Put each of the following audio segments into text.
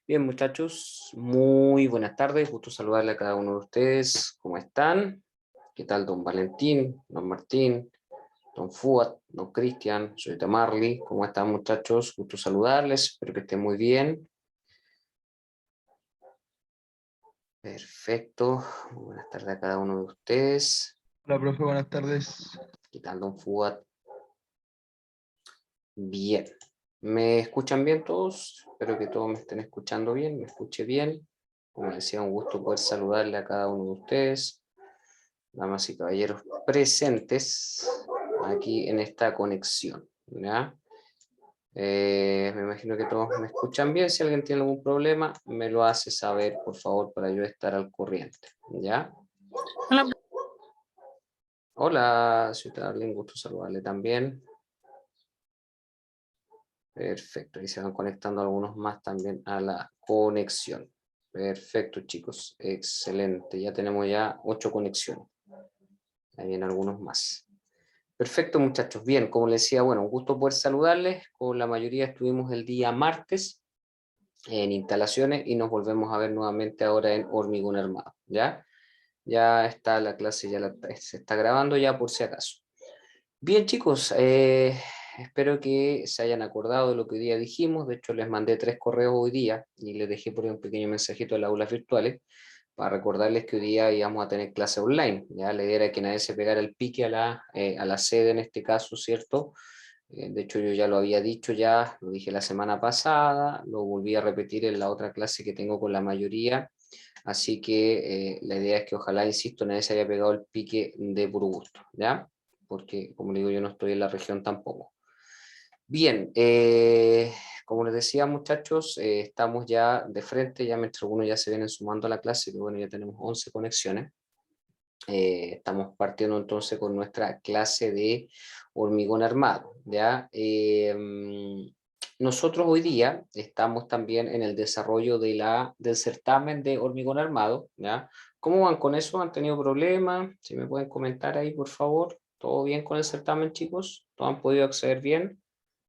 Bien, muchachos, muy buenas tardes. Gusto saludarle a cada uno de ustedes. ¿Cómo están? ¿Qué tal, don Valentín, don Martín, don Fuat, don Cristian, soy Marley? ¿Cómo están, muchachos? Gusto saludarles. Espero que estén muy bien. Perfecto. Muy buenas tardes a cada uno de ustedes. Hola, profe, buenas tardes. ¿Qué tal, don Fuat? Bien. ¿Me escuchan bien todos? Espero que todos me estén escuchando bien, me escuche bien. Como decía, un gusto poder saludarle a cada uno de ustedes. Damas y caballeros presentes aquí en esta conexión, ¿ya? Me imagino que todos me escuchan bien. Si alguien tiene algún problema, me lo hace saber, por favor, para yo estar al corriente, ¿ya? Hola, Hola, señorita Arlene, gusto saludarle también. Perfecto, y se van conectando algunos más también a la conexión. Perfecto, chicos, excelente. Ya tenemos ya 8 conexiones. Ahí vienen algunos más. Perfecto, muchachos. Bien, como les decía, bueno, un gusto poder saludarles. Con la mayoría estuvimos el día martes en instalaciones y nos volvemos a ver nuevamente ahora en hormigón armado, ¿ya? Ya está la clase, se está grabando ya por si acaso. Bien, chicos, espero que se hayan acordado de lo que hoy día dijimos. De hecho, les mandé 3 correos hoy día y les dejé por ahí un pequeño mensajito en las aulas virtuales para recordarles que hoy día íbamos a tener clase online. Ya la idea era que nadie se pegara el pique a la sede en este caso, ¿cierto? De hecho, yo ya lo había dicho ya, lo dije la semana pasada, lo volví a repetir en la otra clase que tengo con la mayoría. Así que la idea es que ojalá, insisto, nadie se haya pegado el pique de puro gusto, ¿ya? Porque, como le digo, yo no estoy en la región tampoco. Bien, como les decía, muchachos, estamos ya de frente, ya mientras algunos ya se vienen sumando a la clase, que bueno, ya tenemos 11 conexiones. Estamos partiendo entonces con nuestra clase de hormigón armado, ¿ya? Nosotros hoy día estamos también en el desarrollo del certamen de hormigón armado, ¿ya? ¿Cómo van con eso? ¿Han tenido problemas? Si me pueden comentar ahí, por favor. ¿Todo bien con el certamen, chicos? ¿Todos han podido acceder bien?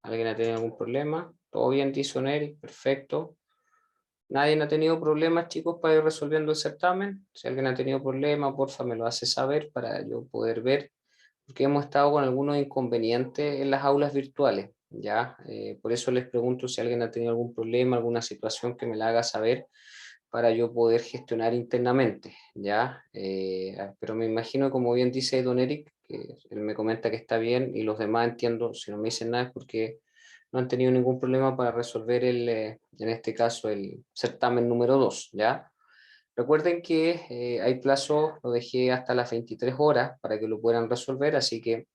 ¿Alguien ha tenido algún problema? ¿Todo bien, dice Eric? Perfecto. ¿Nadie ha tenido problemas, chicos, para ir resolviendo el certamen? Si alguien ha tenido problemas, porfa, me lo hace saber para yo poder ver, porque hemos estado con algunos inconvenientes en las aulas virtuales, ¿ya? Por eso les pregunto si alguien ha tenido algún problema, alguna situación que me la haga saber para yo poder gestionar internamente, ¿ya? Pero me imagino, como bien dice Don Eric, que él me comenta que está bien y los demás entiendo, si no me dicen nada es porque no han tenido ningún problema para resolver en este caso, el certamen número 2, ¿ya? Recuerden que hay plazo, lo dejé hasta las 23 horas para que lo puedan resolver, así que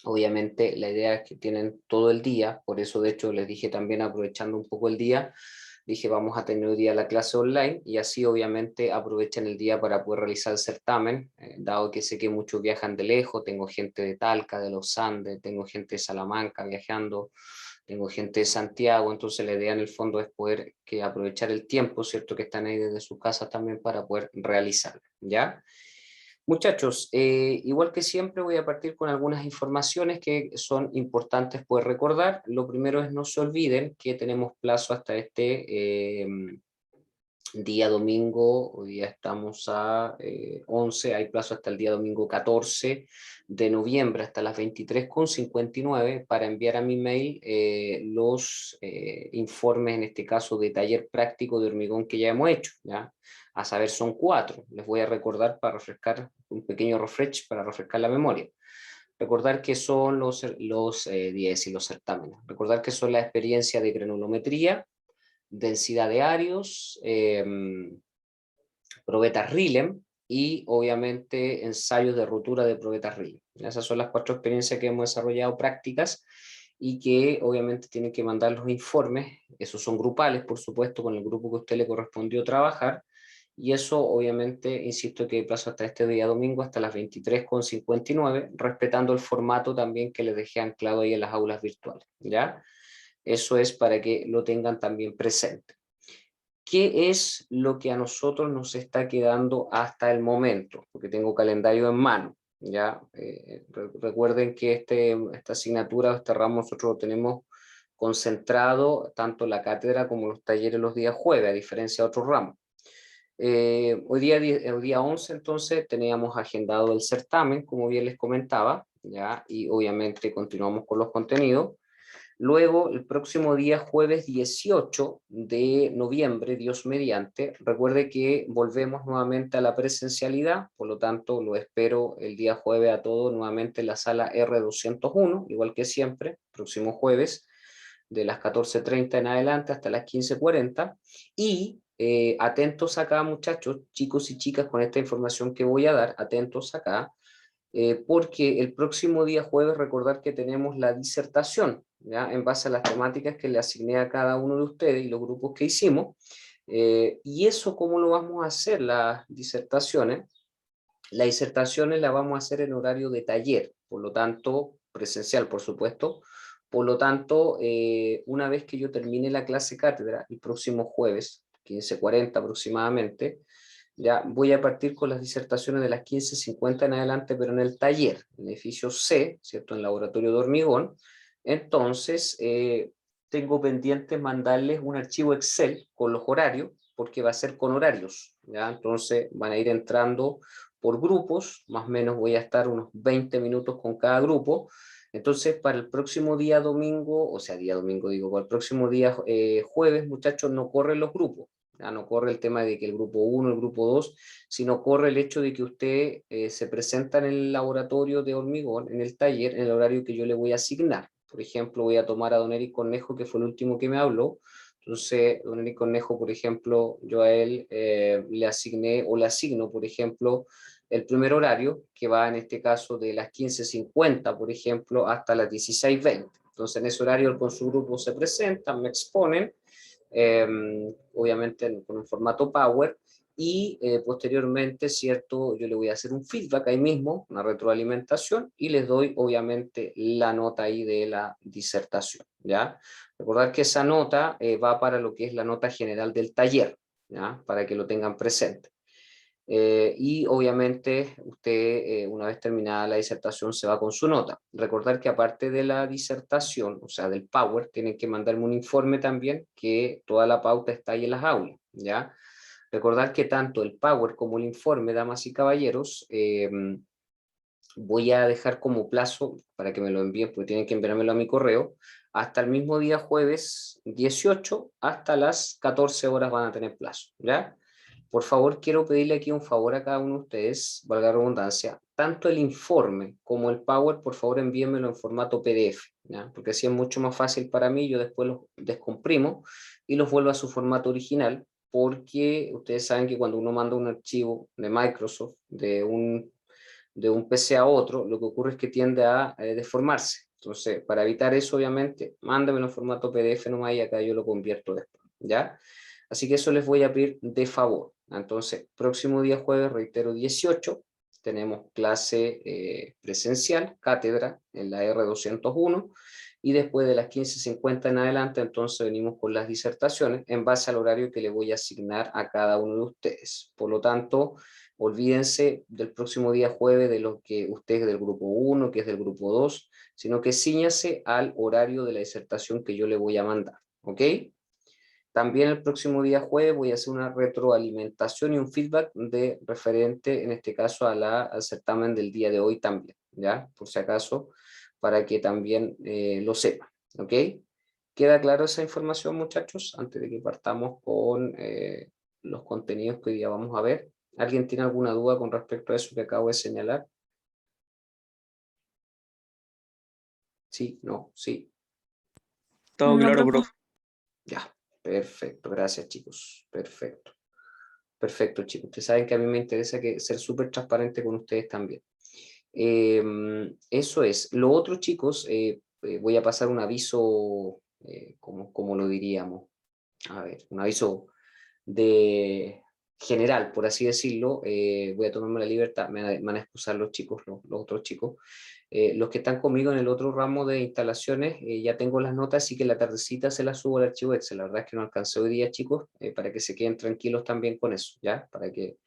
obviamente la idea es que tienen todo el día, por eso de hecho les dije también aprovechando un poco el día, dije vamos a tener hoy día la clase online y así obviamente aprovechen el día para poder realizar el certamen, dado que sé que muchos viajan de lejos, tengo gente de Talca, de los Andes, tengo gente de Salamanca viajando, tengo gente de Santiago, entonces la idea en el fondo es poder que aprovechar el tiempo, ¿cierto? Que están ahí desde sus casas también para poder realizarlo, ¿ya? Muchachos, igual que siempre voy a partir con algunas informaciones que son importantes poder recordar. Lo primero es no se olviden que tenemos plazo hasta este día domingo, hoy día estamos a 11, hay plazo hasta el día domingo 14 de noviembre hasta las 23:59 para enviar a mi mail los informes, en este caso de taller práctico de hormigón que ya hemos hecho, ¿ya? A saber, son 4. Les voy a recordar para refrescar, un pequeño refresh para refrescar la memoria. Recordar que son los 10 y los certámenes. Recordar que son la experiencia de granulometría, densidad de áreos, probetas Rilem y obviamente ensayos de rotura de probetas Rilem. Esas son las 4 experiencias que hemos desarrollado prácticas y que obviamente tienen que mandar los informes, esos son grupales por supuesto con el grupo que a usted le correspondió trabajar y eso obviamente, insisto que hay plazo hasta este día domingo hasta las 23:59, respetando el formato también que les dejé anclado ahí en las aulas virtuales, ¿ya? Eso es para que lo tengan también presente. ¿Qué es lo que a nosotros nos está quedando hasta el momento? Porque tengo calendario en mano, ¿ya? Recuerden que esta asignatura, este ramo, nosotros lo tenemos concentrado tanto la cátedra como los talleres los días jueves, a diferencia de otros ramos. Hoy día 11 entonces teníamos agendado el certamen, como bien les comentaba, ¿ya? Y obviamente continuamos con los contenidos. Luego, el próximo día, jueves 18 de noviembre, Dios mediante, recuerde que volvemos nuevamente a la presencialidad, por lo tanto, lo espero el día jueves a todos nuevamente en la sala R201, igual que siempre, próximo jueves, de las 14:30 en adelante hasta las 15:40, y atentos acá, muchachos, chicos y chicas, con esta información que voy a dar, atentos acá, porque el próximo día jueves recordar que tenemos la disertación, ¿ya? En base a las temáticas que le asigné a cada uno de ustedes y los grupos que hicimos. Y eso, ¿cómo lo vamos a hacer? Las disertaciones las vamos a hacer en horario de taller, por lo tanto, presencial, por supuesto. Por lo tanto, una vez que yo termine la clase cátedra, el próximo jueves, 15:40 aproximadamente, ya voy a partir con las disertaciones de las 15:50 en adelante, pero en el taller, en el edificio C, ¿cierto? En el laboratorio de hormigón. Entonces, tengo pendiente mandarles un archivo Excel con los horarios, porque va a ser con horarios, ¿ya? Entonces, van a ir entrando por grupos, más o menos voy a estar unos 20 minutos con cada grupo. Entonces, para el próximo día domingo, o sea, día domingo digo, para el próximo día jueves, muchachos, no corren los grupos. Ya no corre el tema de que el grupo 1, el grupo 2, sino corre el hecho de que usted se presenta en el laboratorio de hormigón, en el taller, en el horario que yo le voy a asignar. Por ejemplo, voy a tomar a don Eric Cornejo, que fue el último que me habló. Entonces, don Eric Cornejo, por ejemplo, yo a él le asigné o le asigno, por ejemplo, el primer horario, que va en este caso de las 15:50, por ejemplo, hasta las 16:20. Entonces, en ese horario él con su grupo se presentan, me exponen, obviamente con un formato Power, y posteriormente, ¿cierto? Yo le voy a hacer un feedback ahí mismo, una retroalimentación, y les doy obviamente la nota ahí de la disertación, ¿ya? Recordar que esa nota va para lo que es la nota general del taller, ¿ya? Para que lo tengan presente. Y obviamente usted, una vez terminada la disertación, se va con su nota. Recordar que aparte de la disertación, o sea, del Power, tienen que mandarme un informe también, que toda la pauta está ahí en las aulas, ¿ya? Recordar que tanto el Power como el informe, damas y caballeros, voy a dejar como plazo para que me lo envíen, porque tienen que enviármelo a mi correo, hasta el mismo día jueves 18, hasta las 14 horas van a tener plazo, ¿ya? Por favor, quiero pedirle aquí un favor a cada uno de ustedes, valga la redundancia, tanto el informe como el Power, por favor envíenmelo en formato PDF, ¿ya? Porque así es mucho más fácil para mí, yo después los descomprimo y los vuelvo a su formato original, porque ustedes saben que cuando uno manda un archivo de Microsoft, de un PC a otro, lo que ocurre es que tiende a deformarse. Entonces, para evitar eso, obviamente, mándamelo en formato PDF nomás y acá yo lo convierto después, ¿ya? Así que eso les voy a pedir de favor. Entonces, próximo día jueves, reitero, 18, tenemos clase presencial, cátedra, en la R201, y después de las 15:50 en adelante, entonces venimos con las disertaciones en base al horario que le voy a asignar a cada uno de ustedes. Por lo tanto, olvídense del próximo día jueves de lo que usted es del grupo 1, que es del grupo 2, sino que ciñase al horario de la disertación que yo le voy a mandar, ¿ok? También el próximo día jueves voy a hacer una retroalimentación y un feedback de referente, en este caso, al certamen del día de hoy también, ¿ya? Por si acaso, para que también lo sepan, ¿ok? ¿Queda claro esa información, muchachos? Antes de que partamos con los contenidos que hoy día vamos a ver. ¿Alguien tiene alguna duda con respecto a eso que acabo de señalar? Sí, no, sí. Todo No, claro, profe. profe. Ya, perfecto. Gracias, chicos. Perfecto. Perfecto, chicos. Ustedes saben que a mí me interesa ser súper transparente con ustedes también. Eso es. Lo otro, chicos, voy a pasar un aviso, como lo diríamos? A ver, un aviso de general, por así decirlo. Voy a tomarme la libertad, me van a excusar los chicos, los otros chicos. Los que están conmigo en el otro ramo de instalaciones, ya tengo las notas, así que la tardecita se las subo al archivo Excel. La verdad es que no alcancé hoy día, chicos, para que se queden tranquilos también con eso, ¿ya? Para que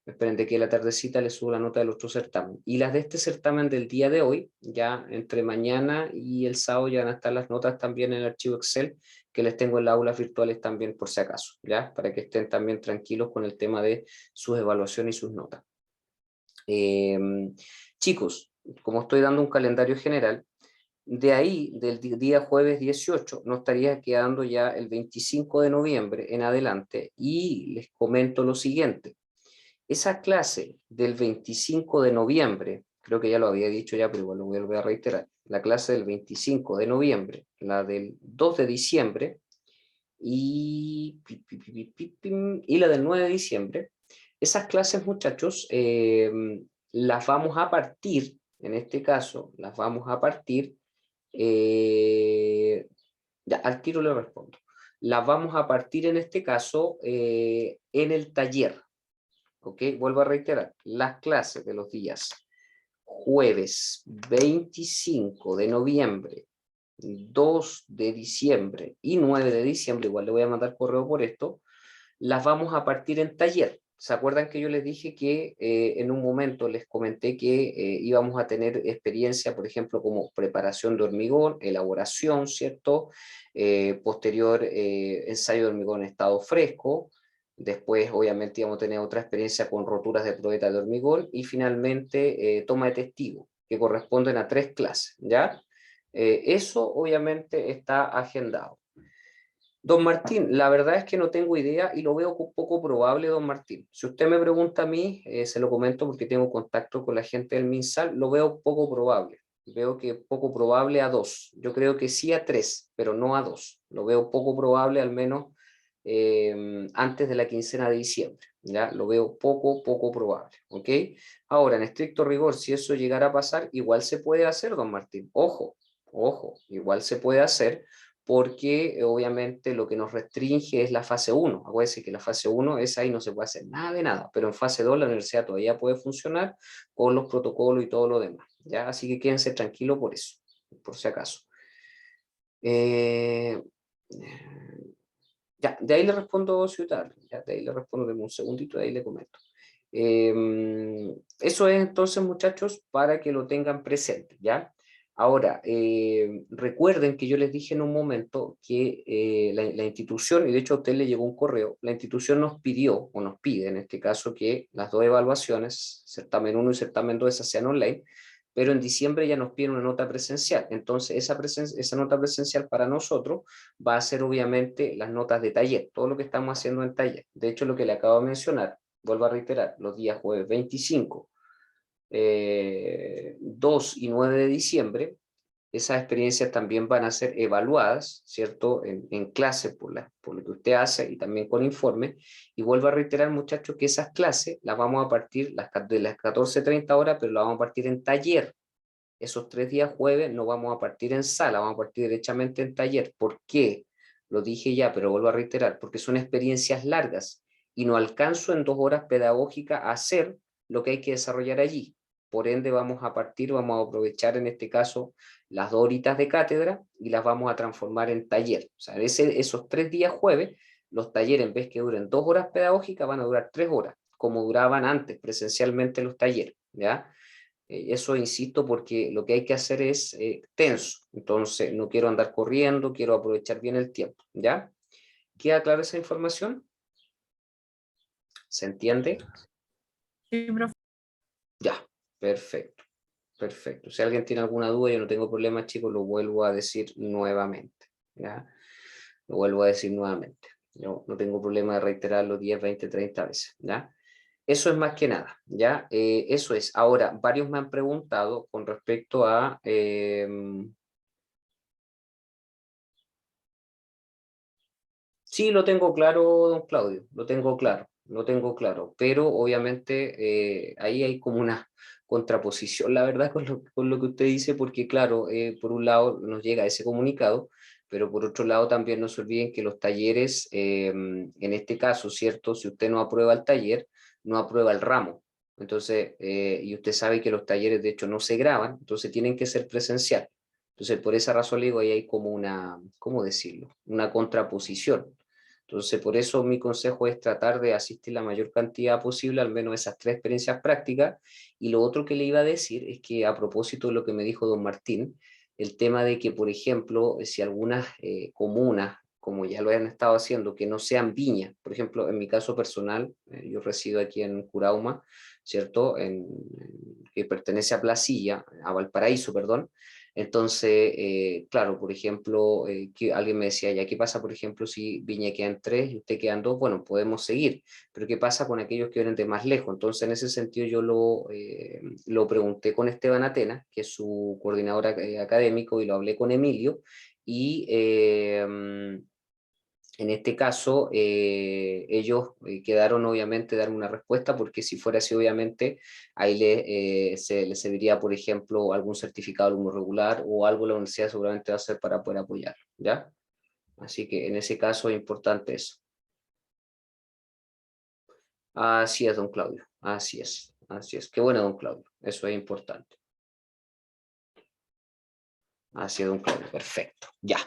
Esperen de que la tardecita les subo la nota del otro certamen. Y las de este certamen del día de hoy, ya entre mañana y el sábado ya van a estar las notas también en el archivo Excel, que les tengo en las aulas virtuales también por si acaso, ¿ya? Para que estén también tranquilos con el tema de sus evaluaciones y sus notas. Chicos, como estoy dando un calendario general, de ahí, del día jueves 18, nos estaría quedando ya el 25 de noviembre en adelante, y les comento lo siguiente. Esa clase del 25 de noviembre, creo que ya lo había dicho ya, pero igual lo voy a reiterar, la clase del 25 de noviembre, la del 2 de diciembre y la del 9 de diciembre, esas clases, muchachos, las vamos a partir, en este caso, las vamos a partir, ya, al tiro le respondo, las vamos a partir en este caso en el taller. ¿Ok? Vuelvo a reiterar, las clases de los días jueves 25 de noviembre, 2 de diciembre y 9 de diciembre, igual le voy a mandar correo por esto, las vamos a partir en taller. ¿Se acuerdan que yo les dije que en un momento les comenté que íbamos a tener experiencia, por ejemplo, como preparación de hormigón, elaboración, ¿cierto? Posterior ensayo de hormigón en estado fresco. Después, obviamente, íbamos a tener otra experiencia con roturas de probeta de hormigón y finalmente toma de testigo, que corresponden a 3 clases, ¿ya? Eso, obviamente, está agendado. Don Martín, la verdad es que no tengo idea y lo veo poco probable, don Martín. Si usted me pregunta a mí, se lo comento porque tengo contacto con la gente del MinSal, lo veo poco probable. Veo que poco probable a 2. Yo creo que sí a 3, pero no a 2. Lo veo poco probable, al menos antes de la quincena de diciembre. ¿Ya? Lo veo poco probable. ¿Ok? Ahora, en estricto rigor, si eso llegara a pasar, igual se puede hacer, don Martín. Ojo, ojo, igual se puede hacer, porque obviamente lo que nos restringe es la fase 1. Acuérdense que la fase 1 es ahí, no se puede hacer nada de nada, pero en fase 2 la universidad todavía puede funcionar con los protocolos y todo lo demás, ¿ya? Así que quédense tranquilos por eso, por si acaso. Ya, de ahí le respondo, ciudadano, ya, de ahí le respondo, de un segundito, de ahí le comento. Eso es entonces, muchachos, para que lo tengan presente, ¿ya? Ahora, recuerden que yo les dije en un momento que la institución, y de hecho a usted le llegó un correo, la institución nos pidió, o nos pide en este caso, que las 2 evaluaciones, certamen 1 y certamen 2, esas sean online, pero en diciembre ya nos piden una nota presencial. Entonces, esa nota presencial para nosotros va a ser obviamente las notas de taller, todo lo que estamos haciendo en taller. De hecho, lo que le acabo de mencionar, vuelvo a reiterar, los días jueves 25, 2 y 9 de diciembre, esas experiencias también van a ser evaluadas, ¿cierto? En clase por lo que usted hace y también con informe. Y vuelvo a reiterar, muchachos, que esas clases las vamos a partir de las 14:30 horas, pero las vamos a partir en taller. Esos 3 días jueves no vamos a partir en sala, vamos a partir derechamente en taller. ¿Por qué? Lo dije ya, pero vuelvo a reiterar, porque son experiencias largas y no alcanzo en 2 horas pedagógicas a hacer lo que hay que desarrollar allí. Por ende, vamos a aprovechar en este caso las 2 horitas de cátedra y las vamos a transformar en taller. O sea, esos 3 días jueves, los talleres, en vez que duren 2 horas pedagógicas, van a durar 3 horas, como duraban antes presencialmente los talleres, ¿ya? Eso insisto porque lo que hay que hacer es tenso, entonces no quiero andar corriendo, quiero aprovechar bien el tiempo, ¿ya? ¿Queda clara esa información? ¿Se entiende? Sí, profe. Ya, perfecto, perfecto. Si alguien tiene alguna duda, yo no tengo problema, chicos, lo vuelvo a decir nuevamente, ¿ya? Lo vuelvo a decir nuevamente. Yo no tengo problema de reiterarlo 10, 20, 30 veces, ¿ya? Eso es más que nada, ¿ya? Eso es. Ahora, varios me han preguntado con respecto a... sí, lo tengo claro, don Claudio, lo tengo claro, pero obviamente ahí hay como una contraposición, la verdad, con lo que usted dice, porque claro, por un lado nos llega ese comunicado, pero por otro lado también no se olviden que los talleres, en este caso, ¿cierto? Si usted no aprueba el taller, no aprueba el ramo. Entonces, y usted sabe que los talleres de hecho no se graban, entonces tienen que ser presencial. Entonces, por esa razón le digo, ahí hay como una, ¿cómo decirlo? Una contraposición. Entonces, por eso mi consejo es tratar de asistir la mayor cantidad posible, al menos esas 3 experiencias prácticas. Y lo otro que le iba a decir es que, a propósito de lo que me dijo don Martín, el tema de que, por ejemplo, si algunas comunas, como ya lo han estado haciendo, que no sean viñas, por ejemplo, en mi caso personal, yo resido aquí en Curauma, ¿cierto? Que pertenece a Placilla, a Valparaíso, perdón. Entonces, claro, por ejemplo, que alguien me decía, ya, ¿qué pasa, por ejemplo, si Viña queda en 3 y usted queda en 2? Bueno, podemos seguir, pero ¿qué pasa con aquellos que vienen de más lejos? Entonces, en ese sentido, yo lo pregunté con Esteban Atena, que es su coordinador académico, y lo hablé con Emilio, y en este caso, ellos quedaron obviamente dar una respuesta, porque si fuera así, obviamente, ahí le serviría, por ejemplo, algún certificado de alumno regular o algo la universidad seguramente va a hacer para poder apoyar, ¿ya? Así que en ese caso es importante eso. Así es, don Claudio, así es, así es. Qué bueno, don Claudio, eso es importante. Así es, don Claudio, perfecto, ya.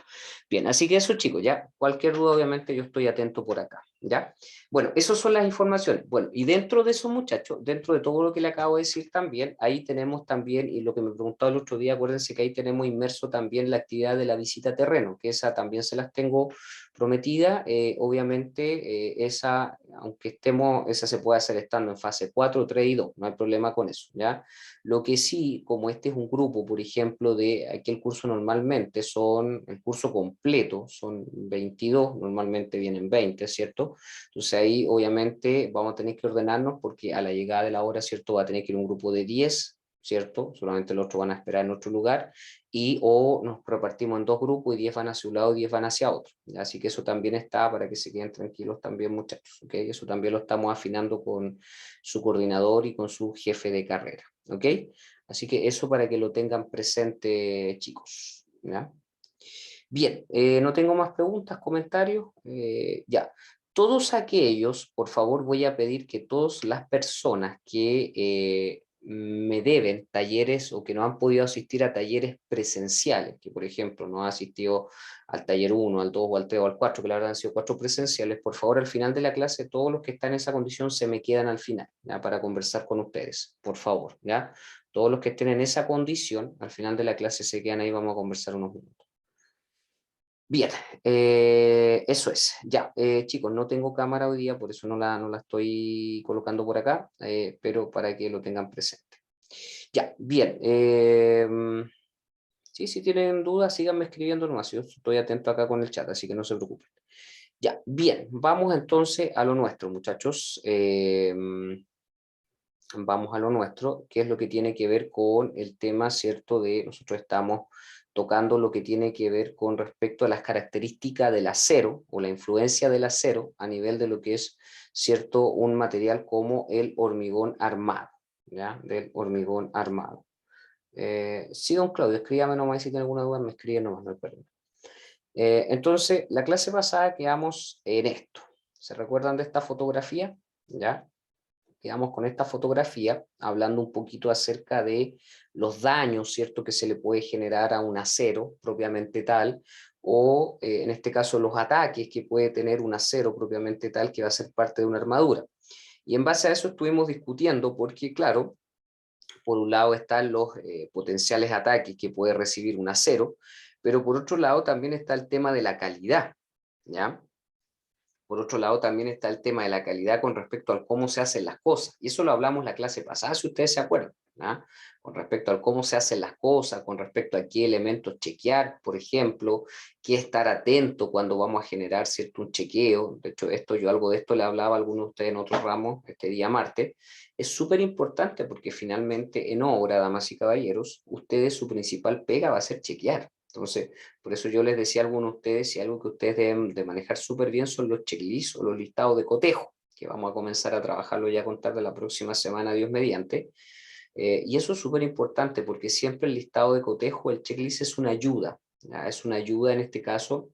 Bien, así que eso, chicos, ya. Cualquier duda, obviamente, yo estoy atento por acá, ¿ya? Bueno, esas son las informaciones. Bueno, y dentro de eso, muchachos, dentro de todo lo que le acabo de decir también, ahí tenemos también, y lo que me preguntaba el otro día, acuérdense que ahí tenemos inmerso también la actividad de la visita a terreno, que esa también se las tengo prometida. Obviamente, esa, aunque estemos, esa se puede hacer estando en fase 4, 3 y 2, no hay problema con eso, ¿ya? Lo que sí, como este es un grupo, por ejemplo, de aquí el curso normalmente son, el curso completo son 22, normalmente vienen 20, ¿cierto? Entonces ahí obviamente vamos a tener que ordenarnos, porque a la llegada de la hora, ¿cierto? Va a tener que ir un grupo de 10, ¿cierto? Solamente los otros van a esperar en otro lugar, y o nos repartimos en 2 grupos y 10 van hacia un lado y 10 van hacia otro. Así que eso también está para que se queden tranquilos también, muchachos, ¿ok? Eso también lo estamos afinando con su coordinador y con su jefe de carrera, ¿ok? Así que eso para que lo tengan presente, chicos, ¿ya? Bien, no tengo más preguntas, comentarios, ya. Todos aquellos, por favor, voy a pedir que todas las personas que me deben talleres o que no han podido asistir a talleres presenciales, que por ejemplo no han asistido al taller 1, al 2 o al 3 o al 4, que la verdad han sido 4 presenciales, por favor, al final de la clase, todos los que están en esa condición se me quedan al final, ¿ya? Para conversar con ustedes, por favor, ¿ya? Todos los que estén en esa condición, al final de la clase se quedan ahí, vamos a conversar unos minutos. Bien, eso es. Ya, chicos, no tengo cámara hoy día, por eso no la estoy colocando por acá, pero para que lo tengan presente. Ya, bien. Sí, si tienen dudas, síganme escribiendo nomás. Yo estoy atento acá con el chat, así que no se preocupen. Ya, bien, vamos entonces a lo nuestro, muchachos. Vamos a lo nuestro, que es lo que tiene que ver con el tema, ¿cierto? De nosotros estamos tocando lo que tiene que ver con respecto a las características del acero o la influencia del acero a nivel de lo que es, ¿cierto? Un material como el hormigón armado, ¿ya? Del hormigón armado. Sí, don Claudio, escríbame nomás, si tiene alguna duda me escribe nomás, no hay problema. Entonces, la clase pasada quedamos en esto. ¿Se recuerdan de esta fotografía? ¿Ya? Quedamos con esta fotografía hablando un poquito acerca de los daños, ¿cierto?, que se le puede generar a un acero propiamente tal, o en este caso los ataques que puede tener un acero propiamente tal, que va a ser parte de una armadura. Y en base a eso estuvimos discutiendo, porque claro, por un lado están los potenciales ataques que puede recibir un acero, pero por otro lado también está el tema de la calidad, ¿ya? Por otro lado, también está el tema de la calidad con respecto a cómo se hacen las cosas. Y eso lo hablamos la clase pasada, si ustedes se acuerdan, ¿no? Con respecto a cómo se hacen las cosas, con respecto a qué elementos chequear, por ejemplo, qué estar atento cuando vamos a generar cierto un chequeo. De hecho, algo de esto le hablaba a algunos de ustedes en otros ramos este día martes. Es súper importante porque finalmente en obra, damas y caballeros, ustedes su principal pega va a ser chequear. Entonces, por eso yo les decía a algunos de ustedes, y algo que ustedes deben de manejar súper bien son los checklists o los listados de cotejo, que vamos a comenzar a trabajarlo ya a contar de la próxima semana, Dios mediante. Y eso es súper importante porque siempre el listado de cotejo, el checklist es una ayuda, ¿ya? Es una ayuda en este caso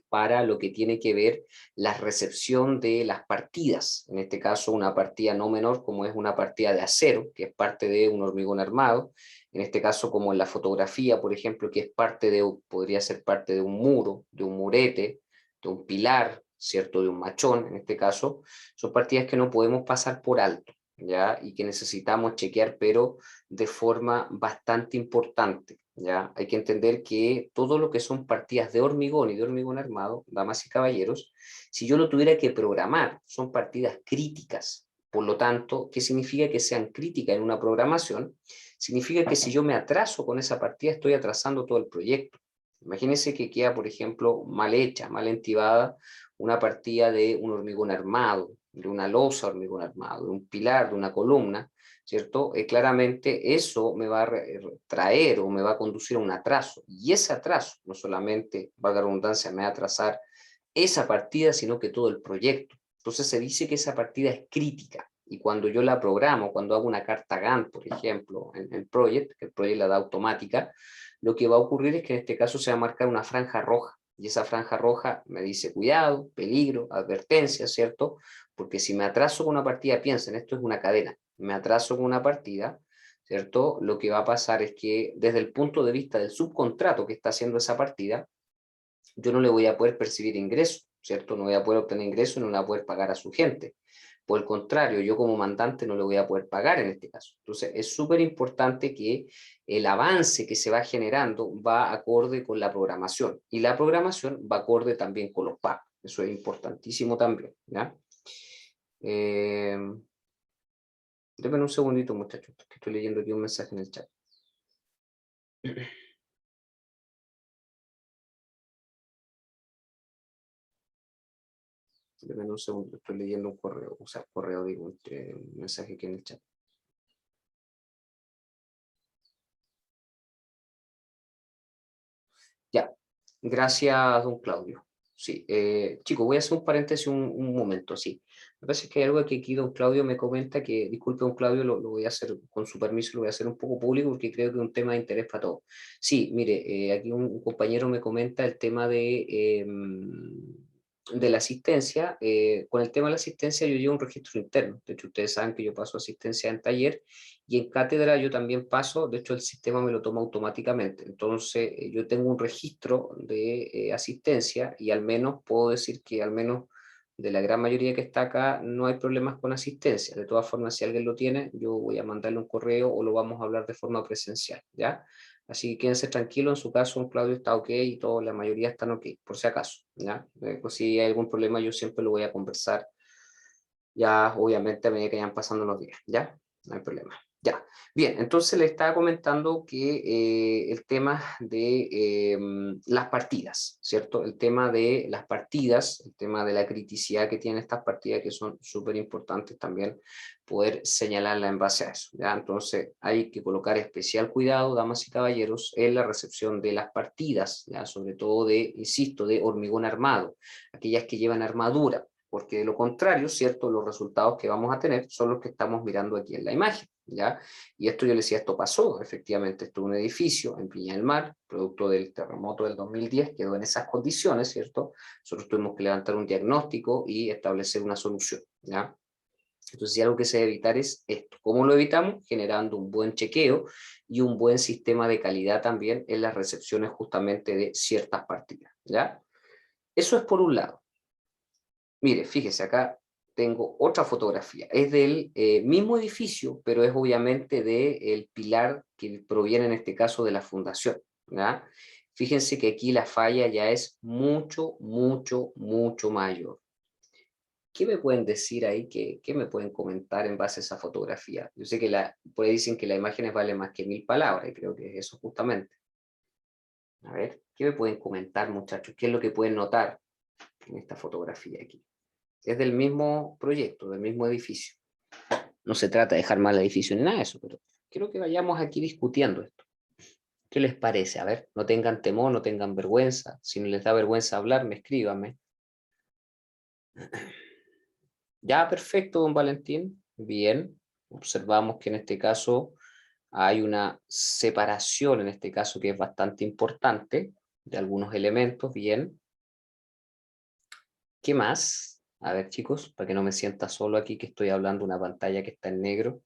para lo que tiene que ver la recepción de las partidas, en este caso una partida no menor como es una partida de acero, que es parte de un hormigón armado, en este caso como en la fotografía, por ejemplo, que es parte de, podría ser parte de un muro, de un murete, de un pilar, ¿cierto? De un machón, en este caso, son partidas que no podemos pasar por alto, ¿ya? Y que necesitamos chequear, pero de forma bastante importante, ¿ya? Hay que entender que todo lo que son partidas de hormigón y de hormigón armado, damas y caballeros, si yo lo tuviera que programar, son partidas críticas. Por lo tanto, ¿qué significa que sean críticas en una programación? Significa que si yo me atraso con esa partida, estoy atrasando todo el proyecto. Imagínense que queda, por ejemplo, mal hecha, mal entibada, una partida de un hormigón armado, de una losa hormigón armado, de un pilar, de una columna, ¿cierto? Claramente eso me va a traer o me va a conducir a un atraso. Y ese atraso, no solamente, valga la redundancia, me va a atrasar esa partida, sino que todo el proyecto. Entonces se dice que esa partida es crítica. Y cuando yo la programo, cuando hago una carta Gantt, por ejemplo, en el project, que el project la da automática, lo que va a ocurrir es que en este caso se va a marcar una franja roja. Y esa franja roja me dice cuidado, peligro, advertencia, ¿cierto? Porque si me atraso con una partida, piensen, esto es una cadena, me atraso con una partida, ¿cierto? Lo que va a pasar es que desde el punto de vista del subcontrato que está haciendo esa partida, yo no le voy a poder percibir ingresos, ¿cierto? No voy a poder obtener ingresos y no le voy a poder pagar a su gente. Por el contrario, yo como mandante no le voy a poder pagar en este caso. Entonces, es súper importante que el avance que se va generando va acorde con la programación. Y la programación va acorde también con los pagos. Eso es importantísimo también, ¿ya? Denme un segundito, muchachos, que estoy leyendo aquí un mensaje en el chat. Denme un segundo, estoy leyendo un correo, o sea, correo, digo, un mensaje aquí en el chat. Ya, gracias, don Claudio. Sí, chicos, voy a hacer un paréntesis un momento, sí. Me parece que hay algo que aquí don Claudio me comenta que, disculpe don Claudio, lo voy a hacer, con su permiso, lo voy a hacer un poco público porque creo que es un tema de interés para todos. Sí, mire, aquí un compañero me comenta el tema de la asistencia. Con el tema de la asistencia yo llevo un registro interno. De hecho, ustedes saben que yo paso asistencia en taller y en cátedra yo también paso, de hecho el sistema me lo toma automáticamente. Entonces yo tengo un registro de asistencia y al menos puedo decir que al menos de la gran mayoría que está acá no hay problemas con asistencia. De todas formas, si alguien lo tiene, yo voy a mandarle un correo o lo vamos a hablar de forma presencial, ¿ya? Así que quédense tranquilos, en su caso, un Claudio está ok y todo, la mayoría están ok, por si acaso, ¿ya? Pues si hay algún problema, yo siempre lo voy a conversar, ya obviamente a medida que vayan pasando los días, ¿ya? No hay problema. Ya, bien, entonces le estaba comentando que el tema de las partidas, ¿cierto? El tema de las partidas, el tema de la criticidad que tienen estas partidas que son súper importantes también poder señalarla en base a eso, ¿ya? Entonces hay que colocar especial cuidado, damas y caballeros, en la recepción de las partidas, ¿ya? Sobre todo de, insisto, de hormigón armado, aquellas que llevan armadura, porque de lo contrario, ¿cierto? Los resultados que vamos a tener son los que estamos mirando aquí en la imagen, ¿ya? Y esto yo le decía, esto pasó, efectivamente, esto es un edificio en Viña del Mar, producto del terremoto del 2010, quedó en esas condiciones, ¿cierto? Nosotros tuvimos que levantar un diagnóstico y establecer una solución, ¿ya? Entonces, si algo que se debe evitar es esto. ¿Cómo lo evitamos? Generando un buen chequeo y un buen sistema de calidad también en las recepciones justamente de ciertas partidas, ¿ya? Eso es por un lado. Mire, fíjese, acá tengo otra fotografía. Es del mismo edificio, pero es obviamente del pilar que proviene en este caso de la fundación, ¿ya? Fíjense que aquí la falla ya es mucho, mucho, mucho mayor. ¿Qué me pueden decir ahí? ¿Qué me pueden comentar en base a esa fotografía? Yo sé que por ahí dicen que las imágenes valen más que 1000 palabras, y creo que es eso justamente. A ver, ¿qué me pueden comentar, muchachos? ¿Qué es lo que pueden notar en esta fotografía aquí? Es del mismo proyecto, del mismo edificio. No se trata de dejar mal el edificio ni nada de eso, pero quiero que vayamos aquí discutiendo esto. ¿Qué les parece? A ver, no tengan temor, no tengan vergüenza. Si no les da vergüenza hablarme, escríbanme. Ya, perfecto, don Valentín. Bien. Observamos que en este caso hay una separación, en este caso que es bastante importante, de algunos elementos. Bien. ¿Qué más? A ver, chicos, para que no me sienta solo aquí, que estoy hablando de una pantalla que está en negro.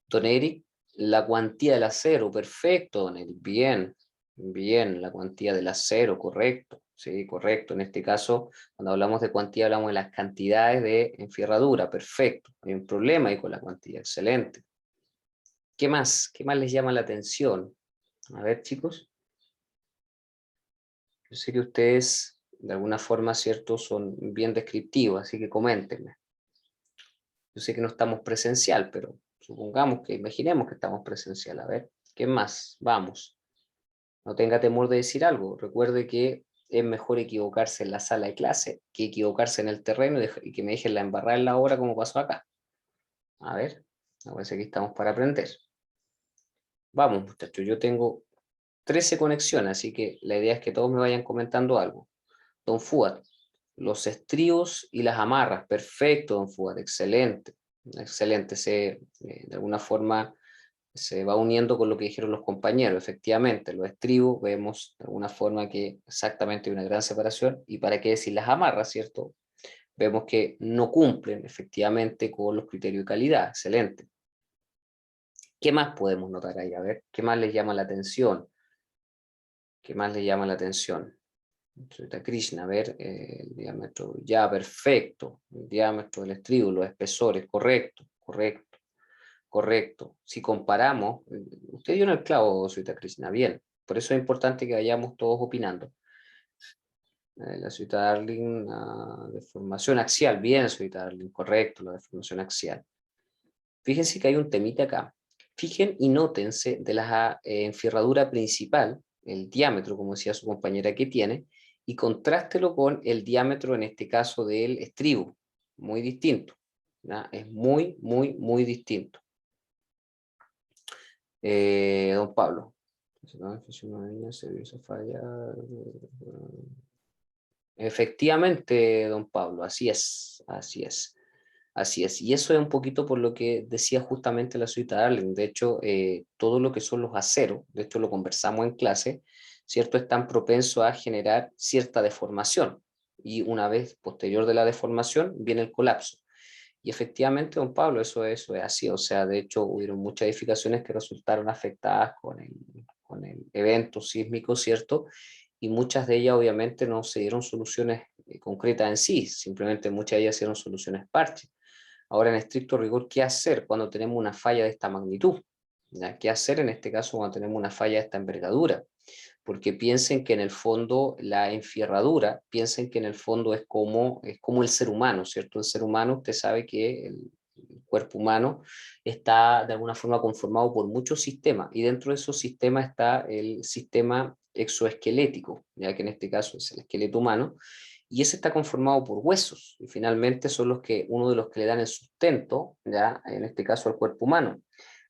Don Eric, la cuantía del acero, perfecto, don Eric, bien, bien, la cuantía del acero, correcto. Sí, correcto. En este caso, cuando hablamos de cuantía, hablamos de las cantidades de enfierradura. Perfecto. Hay un problema ahí con la cuantía. Excelente. ¿Qué más? ¿Qué más les llama la atención? A ver, chicos. Yo sé que ustedes, de alguna forma, ¿cierto?, son bien descriptivos, así que coméntenme. Yo sé que no estamos presencial, pero supongamos que, imaginemos que estamos presencial. A ver, ¿qué más? Vamos. No tenga temor de decir algo. Recuerde que es mejor equivocarse en la sala de clase que equivocarse en el terreno y que me dejen la embarrada en la hora como pasó acá. A ver, me parece que estamos para aprender. Vamos, muchachos, yo tengo 13 conexiones, así que la idea es que todos me vayan comentando algo. Don Fuad, los estribos y las amarras, perfecto, don Fuad, excelente, excelente, de alguna forma se va uniendo con lo que dijeron los compañeros, efectivamente, los estribos vemos de alguna forma que exactamente hay una gran separación, y para qué decir las amarras, ¿cierto? Vemos que no cumplen efectivamente con los criterios de calidad, excelente. ¿Qué más podemos notar ahí? A ver, ¿qué más les llama la atención? ¿Qué más les llama la atención? Krishna, a ver, el diámetro, ya, perfecto, el diámetro del estribo, los espesores, correcto, correcto, correcto. Si comparamos, usted dio en el clavo, Suita Krishna, bien, por eso es importante que vayamos todos opinando. La Suita Darling, deformación axial, bien, Suita Darling, correcto, la deformación axial. Fíjense que hay un temita acá. Fijen y nótense de la enfierradura principal, el diámetro, como decía su compañera, que tiene, y contrástelo con el diámetro, en este caso, del estribo. Muy distinto. ¿Ya? Es muy, muy, muy distinto. Don Pablo. Efectivamente, don Pablo, así es, así es. Así es, y eso es un poquito por lo que decía justamente la Suita Darling. De hecho, todo lo que son los aceros, de hecho lo conversamos en clase, ¿cierto? Están propensos a generar cierta deformación, y una vez posterior de la deformación viene el colapso. Y efectivamente, don Pablo, eso es así. O sea, de hecho, hubieron muchas edificaciones que resultaron afectadas con el evento sísmico, ¿cierto? Y muchas de ellas obviamente no se dieron soluciones concretas en sí, simplemente muchas de ellas dieron soluciones parches. Ahora, en estricto rigor, ¿qué hacer cuando tenemos una falla de esta magnitud? ¿Ya? ¿Qué hacer en este caso cuando tenemos una falla de esta envergadura? Porque piensen que en el fondo la enfierradura, piensen que en el fondo es como el ser humano, ¿cierto? El ser humano, usted sabe que el cuerpo humano está de alguna forma conformado por muchos sistemas, y dentro de esos sistemas está el sistema exoesquelético, ya que en este caso es el esqueleto humano, y ese está conformado por huesos, y finalmente son uno de los que le dan el sustento, ya en este caso al cuerpo humano.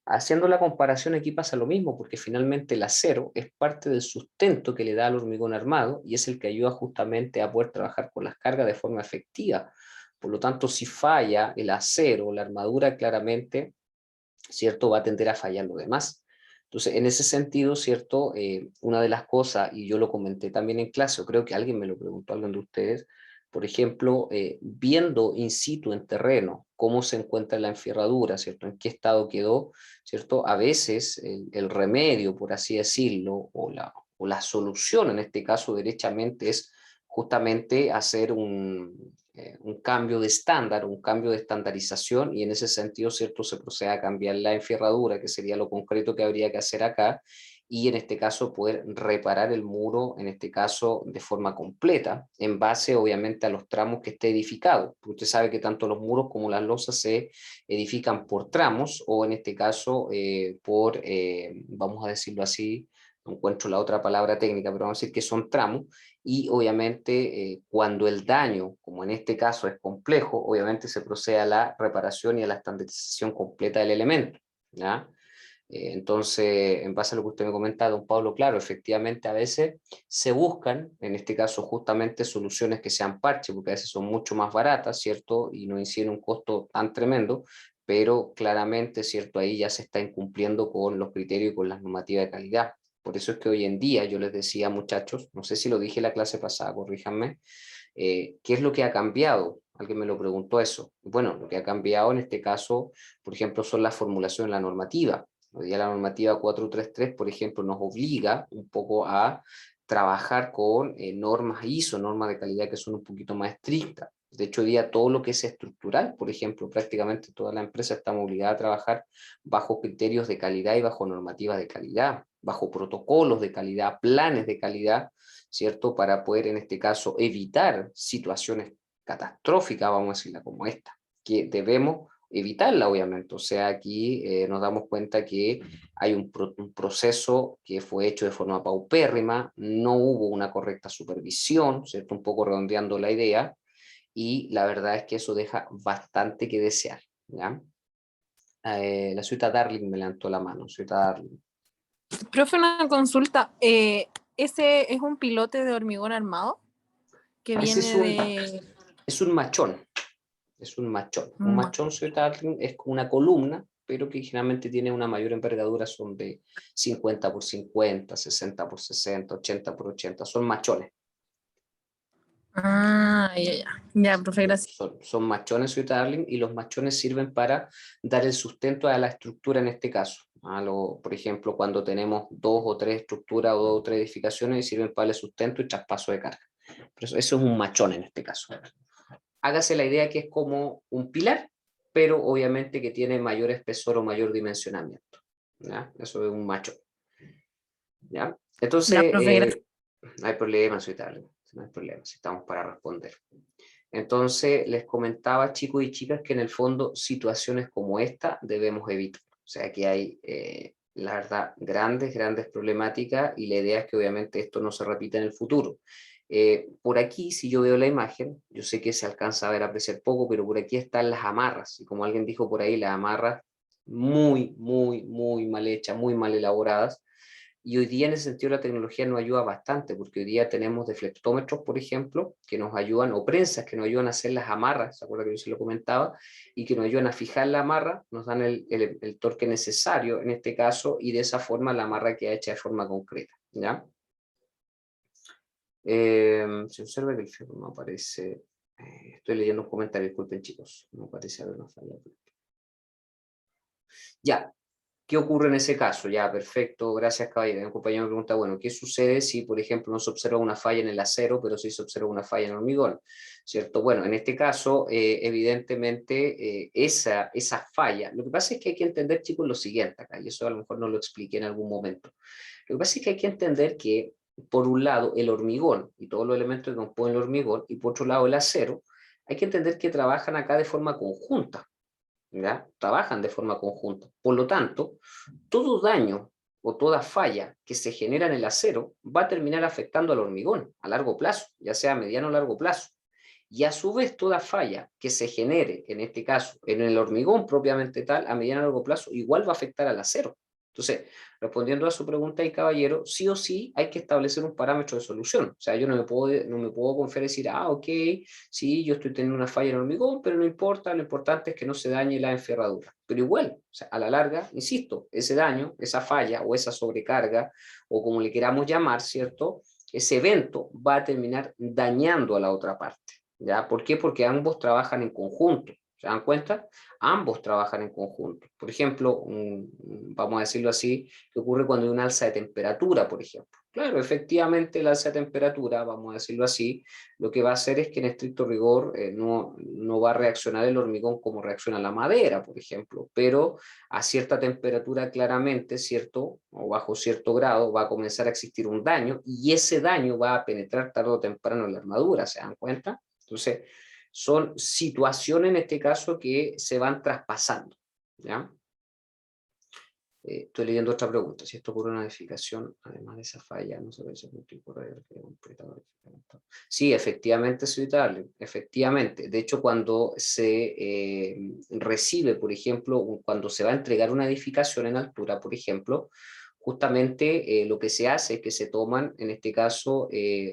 Haciendo la comparación aquí pasa lo mismo, porque finalmente el acero es parte del sustento que le da al hormigón armado, y es el que ayuda justamente a poder trabajar con las cargas de forma efectiva. Por lo tanto, si falla el acero, la armadura, claramente, ¿cierto?, va a tender a fallar lo demás. Entonces, en ese sentido, ¿cierto?, una de las cosas, y yo lo comenté también en clase, o creo que alguien me lo preguntó, alguien de ustedes, por ejemplo, viendo in situ en terreno cómo se encuentra la enfierradura, ¿cierto?, en qué estado quedó, ¿cierto? A veces el remedio, por así decirlo, o la solución en este caso derechamente es justamente hacer un cambio de estándar, un cambio de estandarización, y en ese sentido, ¿cierto?, se procede a cambiar la enfierradura, que sería lo concreto que habría que hacer acá, y en este caso poder reparar el muro, en este caso de forma completa, en base obviamente a los tramos que esté edificado. Porque usted sabe que tanto los muros como las losas se edifican por tramos, o en este caso vamos a decirlo así, no encuentro la otra palabra técnica, pero vamos a decir que son tramos, y obviamente cuando el daño, como en este caso es complejo, obviamente se procede a la reparación y a la estandarización completa del elemento, ¿ya? Entonces, en base a lo que usted me comenta, don Pablo, claro, efectivamente a veces se buscan, en este caso justamente, soluciones que sean parches, porque a veces son mucho más baratas, ¿cierto? Y no inciden un costo tan tremendo, pero claramente, ¿cierto? Ahí ya se está incumpliendo con los criterios y con las normativas de calidad. Por eso es que hoy en día yo les decía, muchachos, no sé si lo dije en la clase pasada, corríjanme, ¿qué es lo que ha cambiado? Alguien me lo preguntó eso. Bueno, lo que ha cambiado en este caso, por ejemplo, son las formulaciones de la normativa. Hoy día la normativa 433, por ejemplo, nos obliga un poco a trabajar con normas ISO, normas de calidad que son un poquito más estrictas. De hecho, hoy día todo lo que es estructural, por ejemplo, prácticamente toda la empresa está obligada a trabajar bajo criterios de calidad y bajo normativas de calidad, bajo protocolos de calidad, planes de calidad, ¿cierto? Para poder, en este caso, evitar situaciones catastróficas, vamos a decirla como esta, que debemos evitarla, obviamente. O sea, aquí nos damos cuenta que hay un proceso que fue hecho de forma paupérrima, no hubo una correcta supervisión, ¿cierto? Un poco redondeando la idea, y la verdad es que eso deja bastante que desear, ¿ya? La señorita Darling me levantó la mano, señorita Darling. Profe, una consulta. ¿Ese es un pilote de hormigón armado que Ese viene es un machón, es un machón. Un machón, señorita Darling, es como una columna, pero que generalmente tiene una mayor envergadura, son de 50 por 50, 60 por 60, 80 por 80, son machones. Ya, profe, gracias. Son machones, señorita Darling, y los machones sirven para dar el sustento a la estructura en este caso. Por ejemplo, cuando tenemos 2 o 3 estructuras o 2 o 3 edificaciones, sirven para el sustento y traspaso de carga. Pero eso es un machón en este caso. Hágase la idea que es como un pilar, pero obviamente que tiene mayor espesor o mayor dimensionamiento, ¿ya? Eso es un machón, ¿ya? Entonces, Ya, profe, gracias. no hay problema, señorita Darling, no hay problema, si estamos para responder. Entonces, les comentaba, chicos y chicas, que en el fondo situaciones como esta debemos evitar. O sea, que hay, la verdad, grandes problemáticas, y la idea es que obviamente esto no se repita en el futuro. Por aquí, si yo veo la imagen, yo sé que se alcanza a ver, a apreciar poco, pero por aquí están las amarras, y como alguien dijo por ahí, las amarras muy mal hechas, muy mal elaboradas. Y hoy día en ese sentido la tecnología nos ayuda bastante, porque hoy día tenemos deflectómetros, por ejemplo, que nos ayudan, o prensas que nos ayudan a hacer las amarras, ¿se acuerda que yo se lo comentaba? Y que nos ayudan a fijar la amarra, nos dan el torque necesario en este caso, y de esa forma la amarra queda hecha de forma concreta, ¿ya? Se observa que el fierro no aparece, estoy leyendo un comentario, disculpen chicos, no aparece haber una falla. Ya. ¿Qué ocurre en ese caso? Ya, perfecto, gracias caballero. Un compañero me pregunta, bueno, ¿qué sucede si, por ejemplo, no se observa una falla en el acero, pero sí se observa una falla en el hormigón? ¿Cierto? Bueno, en este caso, evidentemente, esa falla, lo que pasa es que hay que entender, chicos, lo siguiente acá, y eso a lo mejor no lo expliqué en algún momento. Lo que pasa es que hay que entender que, por un lado, el hormigón y todos los elementos que componen el hormigón, y por otro lado, el acero, hay que entender que trabajan acá de forma conjunta. ¿Ya? Trabajan de forma conjunta. Por lo tanto, todo daño o toda falla que se genera en el acero va a terminar afectando al hormigón a largo plazo, ya sea a mediano o largo plazo. Y a su vez, toda falla que se genere, en este caso, en el hormigón propiamente tal, a mediano o largo plazo, igual va a afectar al acero. Entonces, respondiendo a su pregunta, y caballero, sí o sí hay que establecer un parámetro de solución. O sea, yo no me puedo confiar y decir, ok, sí, yo estoy teniendo una falla en el hormigón, pero no importa, lo importante es que no se dañe la enferradura. Pero igual, o sea, a la larga, insisto, ese daño, esa falla o esa sobrecarga, o como le queramos llamar, ¿cierto? Ese evento va a terminar dañando a la otra parte. ¿Ya? ¿Por qué? Porque ambos trabajan en conjunto. ¿Se dan cuenta? Ambos trabajan en conjunto. Por ejemplo, vamos a decirlo así, ¿qué ocurre cuando hay un alza de temperatura, por ejemplo? Claro, efectivamente el alza de temperatura, vamos a decirlo así, lo que va a hacer es que en estricto rigor no va a reaccionar el hormigón como reacciona la madera, por ejemplo, pero a cierta temperatura claramente, ¿cierto? O bajo cierto grado va a comenzar a existir un daño, y ese daño va a penetrar tarde o temprano en la armadura, ¿se dan cuenta? Entonces, son situaciones en este caso que se van traspasando, ¿ya? Estoy leyendo otra pregunta. Si esto ocurre una edificación, además de esa falla, no se ve ese tipo de completado. Sí, efectivamente, señorita, efectivamente. De hecho, cuando se recibe, por ejemplo, cuando se va a entregar una edificación en altura, por ejemplo, justamente lo que se hace es que se toman, en este caso,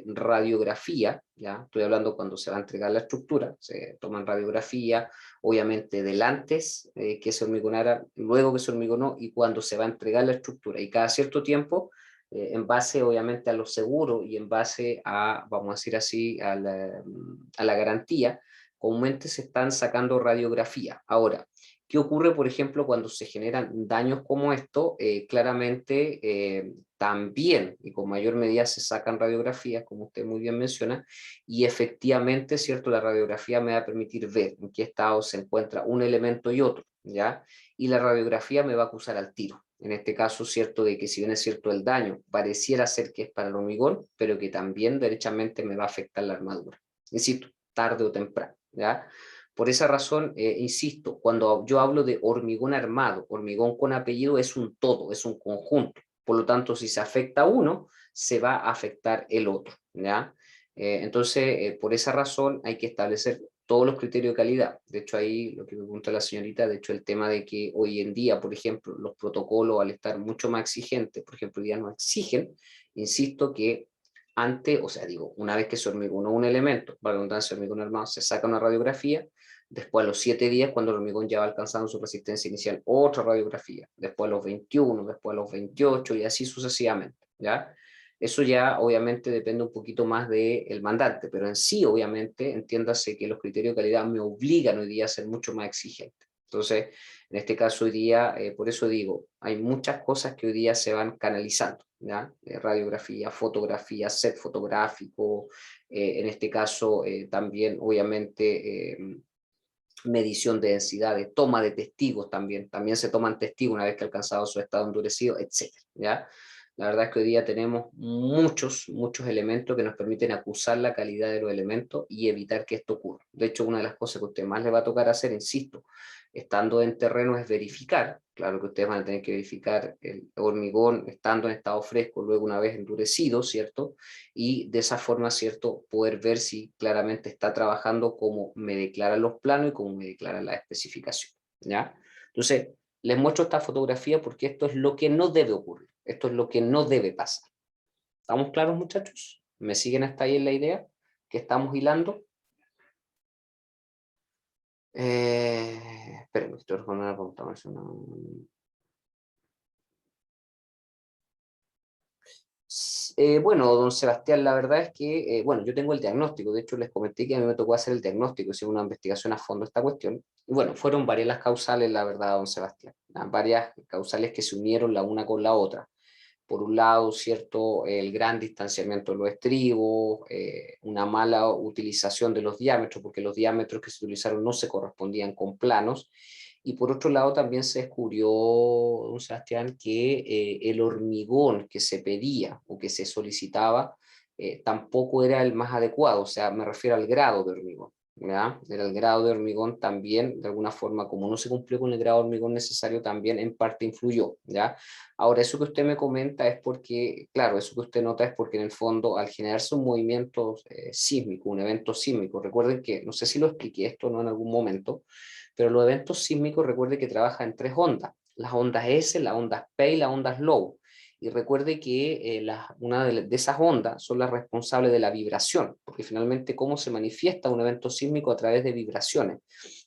radiografía, ¿ya? Estoy hablando cuando se va a entregar la estructura, se toman radiografía, obviamente del antes que se hormigonara, luego que se hormigonó y cuando se va a entregar la estructura. Y cada cierto tiempo, en base obviamente a lo seguro y en base a, vamos a decir así, a la garantía, comúnmente se están sacando radiografía. Ahora, ¿Qué ocurre, por ejemplo, cuando se generan daños como esto? Claramente también y con mayor medida se sacan radiografías, como usted muy bien menciona, y efectivamente, ¿cierto? La radiografía me va a permitir ver en qué estado se encuentra un elemento y otro, ¿ya? Y la radiografía me va a acusar al tiro. En este caso, cierto, de que si bien es cierto el daño, pareciera ser que es para el hormigón, pero que también derechamente me va a afectar la armadura. Insisto, tarde o temprano, ¿ya? Por esa razón, insisto, cuando yo hablo de hormigón armado, hormigón con apellido es un todo, es un conjunto. Por lo tanto, si se afecta uno, se va a afectar el otro, ¿ya? Entonces, por esa razón hay que establecer todos los criterios de calidad. De hecho, ahí lo que me pregunta la señorita, de hecho, el tema de que hoy en día, por ejemplo, los protocolos al estar mucho más exigentes, por ejemplo, hoy día no exigen, insisto que antes, o sea, digo, una vez que se hormigonó un elemento, para la redundancia, hormigón armado, se saca una radiografía. Después a los 7 días, cuando el hormigón ya va alcanzando su resistencia inicial, otra radiografía. Después a los 21, después a los 28 y así sucesivamente, ¿ya? Eso ya obviamente depende un poquito más del mandante, pero en sí obviamente entiéndase que los criterios de calidad me obligan hoy día a ser mucho más exigente. Entonces, en este caso hoy día, por eso digo, hay muchas cosas que hoy día se van canalizando, ¿ya? Radiografía, fotografía, set fotográfico, en este caso también obviamente medición de densidades, toma de testigos también se toman testigos una vez que ha alcanzado su estado endurecido, etcétera, ¿ya? La verdad es que hoy día tenemos muchos elementos que nos permiten acusar la calidad de los elementos y evitar que esto ocurra. De hecho, una de las cosas que a usted más le va a tocar hacer, insisto, estando en terreno es verificar, claro que ustedes van a tener que verificar el hormigón estando en estado fresco, luego una vez endurecido, ¿cierto? Y de esa forma, ¿cierto? Poder ver si claramente está trabajando como me declaran los planos y como me declaran las especificaciones, ¿ya? Entonces, les muestro esta fotografía porque esto es lo que no debe ocurrir, esto es lo que no debe pasar. ¿Estamos claros, muchachos? ¿Me siguen hasta ahí en la idea que estamos hilando? Esperen, estoy respondiendo una pregunta más. Bueno, don Sebastián, la verdad es que, bueno, yo tengo el diagnóstico, de hecho les comenté que a mí me tocó hacer el diagnóstico, hice una investigación a fondo de esta cuestión, y bueno, fueron varias las causales, la verdad, don Sebastián, varias causales que se unieron la una con la otra. Por un lado, cierto, el gran distanciamiento de los estribos, una mala utilización de los diámetros, porque los diámetros que se utilizaron no se correspondían con planos, y por otro lado también se descubrió, don Sebastián, que el hormigón que se pedía o que se solicitaba tampoco era el más adecuado, o sea, me refiero al grado de hormigón, ¿ya? Era el grado de hormigón también, de alguna forma, como no se cumplió con el grado de hormigón necesario, también en parte influyó, ¿ya? Ahora, eso que usted me comenta es porque, claro, eso que usted nota es porque en el fondo, al generarse un movimiento sísmico, un evento sísmico, recuerden que, no sé si lo expliqué esto no en algún momento, pero los eventos sísmicos recuerde que trabajan en tres ondas, las ondas S, las ondas P y las ondas Low. Y recuerde que una de esas ondas son las responsables de la vibración, porque finalmente cómo se manifiesta un evento sísmico a través de vibraciones.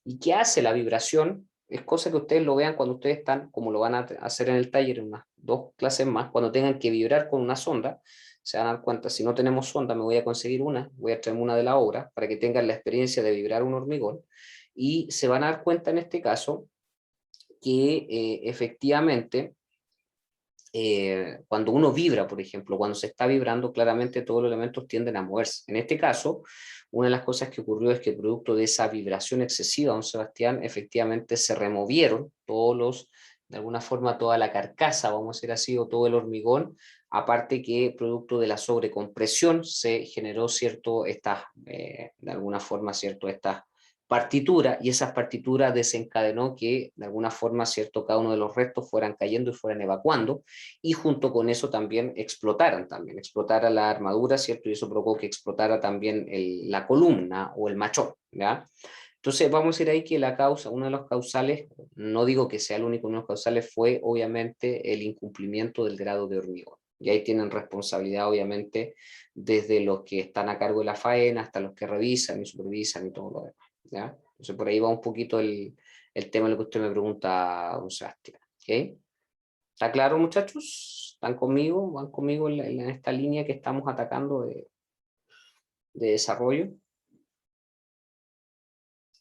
¿Y qué hace la vibración? Es cosa que ustedes lo vean cuando ustedes están, como lo van a hacer en el taller en unas 2 clases más, cuando tengan que vibrar con una sonda, se van a dar cuenta, si no tenemos sonda me voy a conseguir una, voy a traerme una de la obra para que tengan la experiencia de vibrar un hormigón, y se van a dar cuenta en este caso que efectivamente cuando uno vibra, por ejemplo, cuando se está vibrando, claramente todos los elementos tienden a moverse. En este caso, una de las cosas que ocurrió es que producto de esa vibración excesiva, don Sebastián, efectivamente se removieron de alguna forma toda la carcasa, vamos a decir así, o todo el hormigón, aparte que producto de la sobrecompresión se generó de alguna forma, estas partitura, y esas partituras desencadenó que de alguna forma, cierto, cada uno de los restos fueran cayendo y fueran evacuando, y junto con eso también explotara la armadura, cierto, y eso provocó que explotara también la columna o el machón, ¿ya? Entonces vamos a ir ahí que la causa, uno de los causales, no digo que sea el único, uno de los causales fue obviamente el incumplimiento del grado de hormigón. Y ahí tienen responsabilidad obviamente desde los que están a cargo de la faena hasta los que revisan y supervisan y todo lo demás, ¿ya? Entonces por ahí va un poquito el tema de lo que usted me pregunta, don Sebastián. ¿Okay? ¿Está claro, muchachos? ¿Están conmigo? ¿Van conmigo en esta línea que estamos atacando de desarrollo?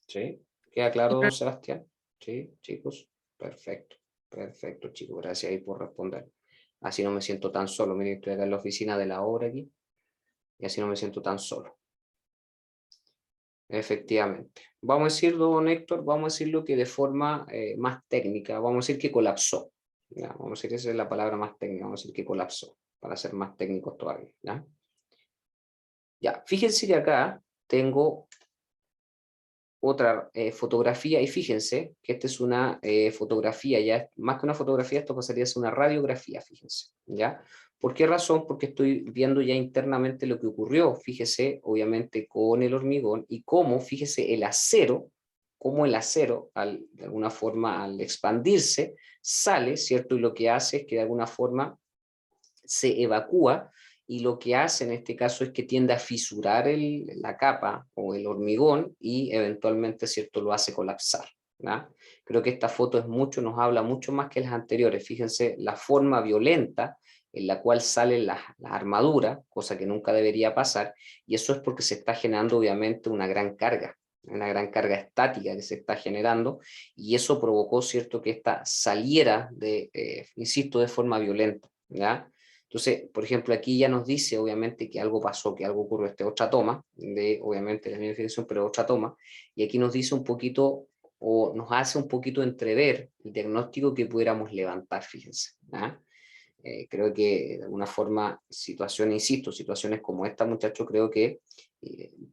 ¿Sí? ¿Queda claro, don Sebastián? ¿Sí, chicos? Perfecto, perfecto, chicos. Gracias ahí por responder. Así no me siento tan solo. Miren, estoy acá en la oficina de la obra aquí. Y así no me siento tan solo. Efectivamente. Vamos a decirlo, don Héctor, vamos a decirlo que de forma más técnica, vamos a decir que colapsó. ¿Ya? Vamos a decir que esa es la palabra más técnica, vamos a decir que colapsó, para ser más técnicos todavía. ¿Ya? Ya, fíjense que acá tengo otra fotografía y fíjense que esta es una fotografía, ya más que una fotografía, esto pasaría a ser una radiografía, fíjense, ¿ya? ¿Por qué razón? Porque estoy viendo ya internamente lo que ocurrió, fíjese, obviamente, con el hormigón y cómo, fíjese, el acero, cómo el acero, de alguna forma, al expandirse, sale, ¿cierto? Y lo que hace es que de alguna forma se evacúa y lo que hace en este caso es que tiende a fisurar la capa o el hormigón y eventualmente, ¿cierto?, lo hace colapsar. ¿Ya? Creo que esta foto nos habla mucho más que las anteriores. Fíjense la forma violenta en la cual sale la armadura, cosa que nunca debería pasar, y eso es porque se está generando obviamente una gran carga estática que se está generando, y eso provocó, ¿cierto?, que esta saliera insisto, de forma violenta. ¿Ya? Entonces, por ejemplo, aquí ya nos dice, obviamente, que algo pasó, que algo ocurrió, otra toma, obviamente, la misma definición, pero otra toma, y aquí nos dice un poquito, o nos hace un poquito entrever el diagnóstico que pudiéramos levantar, fíjense. ¿Ah? Creo que, de alguna forma, situaciones como esta, muchachos, creo que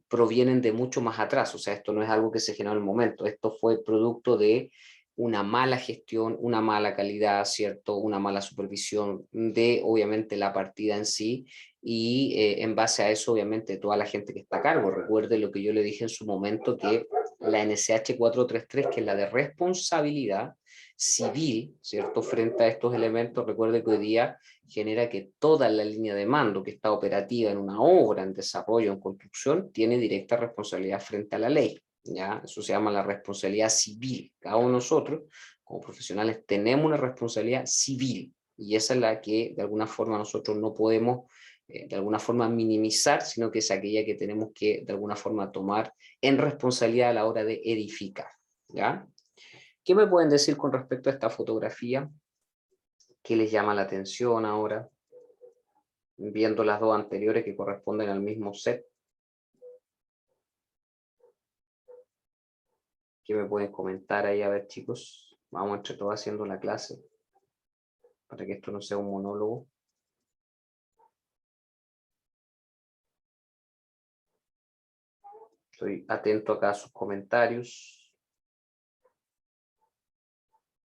provienen de mucho más atrás, o sea, esto no es algo que se generó en el momento, esto fue producto de una mala gestión, una mala calidad, ¿cierto? Una mala supervisión de, obviamente, la partida en sí y en base a eso, obviamente, toda la gente que está a cargo. Recuerde lo que yo le dije en su momento, que la NSH 433, que es la de responsabilidad civil, ¿cierto? Frente a estos elementos, recuerde que hoy día genera que toda la línea de mando que está operativa en una obra, en desarrollo, en construcción, tiene directa responsabilidad frente a la ley. ¿Ya? Eso se llama la responsabilidad civil. Cada uno de nosotros, como profesionales, tenemos una responsabilidad civil y esa es la que de alguna forma nosotros no podemos de alguna forma minimizar, sino que es aquella que tenemos que de alguna forma tomar en responsabilidad a la hora de edificar. ¿Ya? ¿Qué me pueden decir con respecto a esta fotografía? ¿Qué les llama la atención ahora? Viendo las dos anteriores que corresponden al mismo set. ¿Qué me pueden comentar ahí? A ver, chicos, vamos entre todos haciendo la clase, para que esto no sea un monólogo. Estoy atento acá a sus comentarios.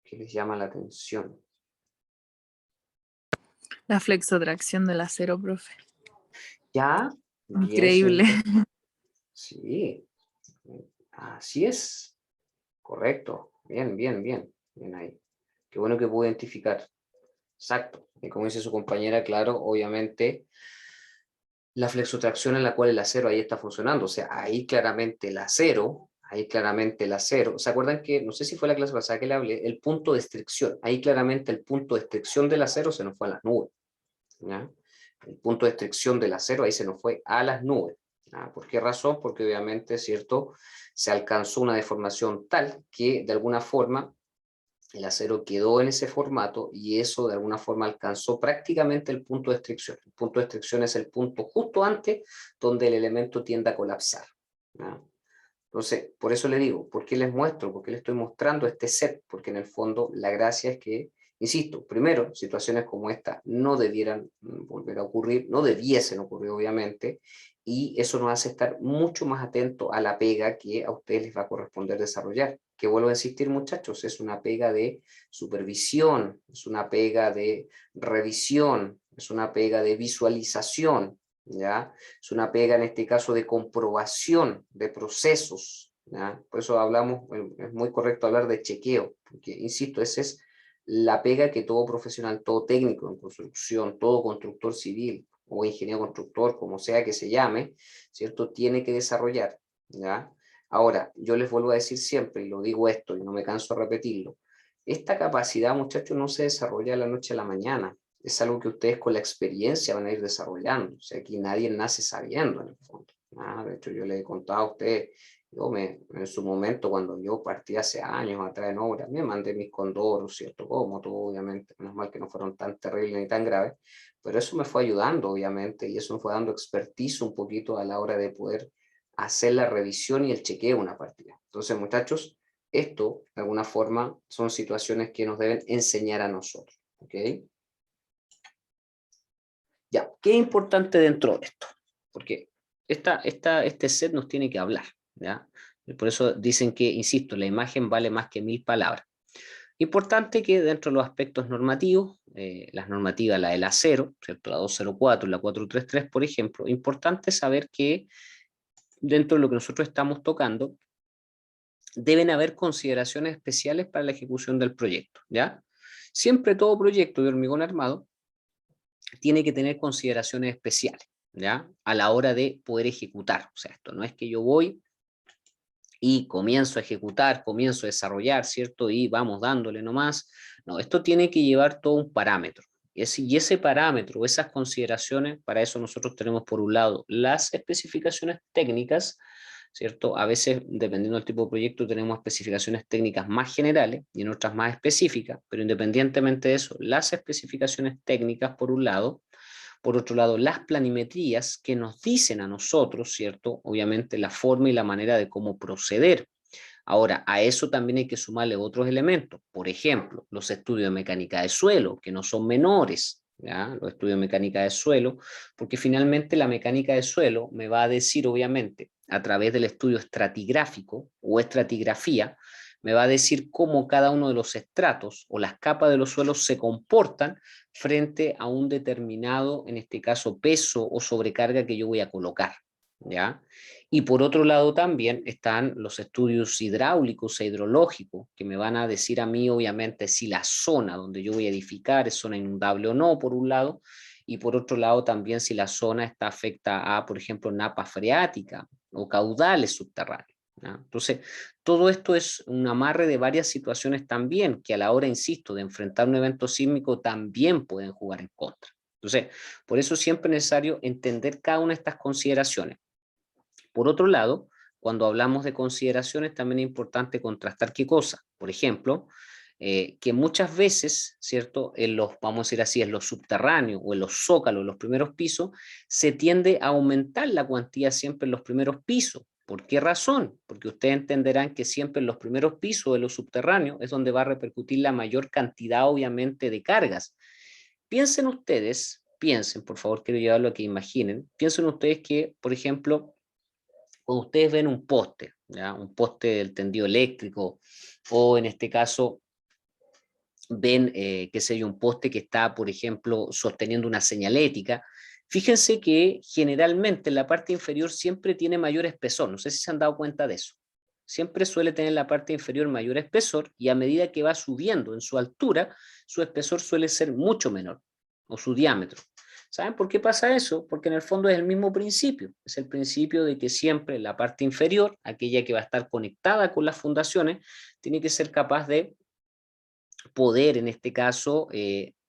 ¿Qué les llama la atención? La flexotracción del acero, profe. Ya, bien, Increíble. sí, así es. Correcto. Bien, bien, bien. Bien ahí. Qué bueno que pudo identificar. Exacto. Y como dice su compañera, claro, obviamente, la flexotracción en la cual el acero ahí está funcionando. O sea, ahí claramente el acero, ¿se acuerdan que, no sé si fue la clase pasada que le hablé, el punto de estricción? Ahí claramente el punto de estricción del acero se nos fue a las nubes. ¿Ya? El punto de estricción del acero ahí se nos fue a las nubes. ¿Ya? ¿Por qué razón? Porque obviamente, ¿cierto? Se alcanzó una deformación tal que de alguna forma el acero quedó en ese formato y eso de alguna forma alcanzó prácticamente el punto de estricción. El punto de estricción es el punto justo antes donde el elemento tiende a colapsar. ¿Ya? Entonces, por eso le digo, ¿por qué les muestro? ¿Por qué les estoy mostrando este set? Porque en el fondo la gracia es que, insisto, primero, situaciones como esta no debieran volver a ocurrir, no debiesen ocurrir obviamente, y eso nos hace estar mucho más atentos a la pega que a ustedes les va a corresponder desarrollar. Que vuelvo a insistir, muchachos, es una pega de supervisión, es una pega de revisión, es una pega de visualización, ¿ya? Es una pega en este caso de comprobación de procesos, ¿ya? Por eso hablamos, es muy correcto hablar de chequeo, porque insisto, esa es la pega que todo profesional, todo técnico en construcción, todo constructor civil o ingeniero constructor, como sea que se llame, ¿cierto? Tiene que desarrollar, ¿ya? Ahora, yo les vuelvo a decir siempre, y lo digo esto y no me canso de repetirlo, esta capacidad, muchachos, no se desarrolla de la noche a la mañana, es algo que ustedes con la experiencia van a ir desarrollando. O sea, aquí nadie nace sabiendo en el fondo. De hecho, yo les he contado a ustedes En su momento, cuando yo partí hace años atrás en obra, me mandé mis condoros, ¿cierto? Como tú, obviamente, menos mal que no fueron tan terribles ni tan graves, pero eso me fue ayudando, obviamente, y eso me fue dando expertise un poquito a la hora de poder hacer la revisión y el chequeo de una partida. Entonces, muchachos, esto, de alguna forma, son situaciones que nos deben enseñar a nosotros, ¿ok? Ya, ¿qué es importante dentro de esto? Porque este set nos tiene que hablar, ¿ya? Y por eso dicen que, insisto, la imagen vale más que 1000 palabras. Importante que dentro de los aspectos normativos, las normativas, la del acero, ¿cierto? La 204, la 433, por ejemplo, importante saber que dentro de lo que nosotros estamos tocando, deben haber consideraciones especiales para la ejecución del proyecto, ¿ya? Siempre todo proyecto de hormigón armado tiene que tener consideraciones especiales, ¿ya? A la hora de poder ejecutar. O sea, esto no es que yo voy y comienzo a ejecutar, comienzo a desarrollar, ¿cierto? Y vamos dándole nomás. No, esto tiene que llevar todo un parámetro. Y ese parámetro, esas consideraciones, para eso nosotros tenemos por un lado las especificaciones técnicas, ¿cierto? A veces, dependiendo del tipo de proyecto, tenemos especificaciones técnicas más generales y en otras más específicas, pero independientemente de eso, las especificaciones técnicas por un lado, por otro lado, las planimetrías que nos dicen a nosotros, ¿cierto? Obviamente la forma y la manera de cómo proceder. Ahora, a eso también hay que sumarle otros elementos. Por ejemplo, los estudios de mecánica de suelo, que no son menores, ¿ya? Los estudios de mecánica de suelo, porque finalmente la mecánica de suelo me va a decir, obviamente, a través del estudio estratigráfico o estratigrafía, me va a decir cómo cada uno de los estratos o las capas de los suelos se comportan frente a un determinado, en este caso, peso o sobrecarga que yo voy a colocar, ¿ya? Y por otro lado también están los estudios hidráulicos e hidrológicos, que me van a decir a mí, obviamente, si la zona donde yo voy a edificar es zona inundable o no, por un lado, y por otro lado también si la zona está afecta a, por ejemplo, napa freática o caudales subterráneos, ¿ya? Entonces, todo esto es un amarre de varias situaciones también, que a la hora, insisto, de enfrentar un evento sísmico también pueden jugar en contra. Entonces, por eso siempre es necesario entender cada una de estas consideraciones. Por otro lado, cuando hablamos de consideraciones, también es importante contrastar qué cosa. Por ejemplo, que muchas veces, ¿cierto? En los, vamos a decir así, en los subterráneos o en los zócalos, en los primeros pisos, se tiende a aumentar la cuantía siempre en los primeros pisos. ¿Por qué razón? Porque ustedes entenderán que siempre en los primeros pisos de los subterráneos es donde va a repercutir la mayor cantidad, obviamente, de cargas. Piensen ustedes, piensen, por favor, quiero llevarlo a que imaginen, piensen ustedes que, por ejemplo, cuando ustedes ven un poste, ¿ya? Un poste del tendido eléctrico, o en este caso ven, qué sé yo, un poste que está, por ejemplo, sosteniendo una señalética, fíjense que generalmente en la parte inferior siempre tiene mayor espesor, no sé si se han dado cuenta de eso. Siempre suele tener la parte inferior mayor espesor y a medida que va subiendo en su altura, su espesor suele ser mucho menor, o su diámetro. ¿Saben por qué pasa eso? Porque en el fondo es el mismo principio. Es el principio de que siempre la parte inferior, aquella que va a estar conectada con las fundaciones, tiene que ser capaz de poder, en este caso,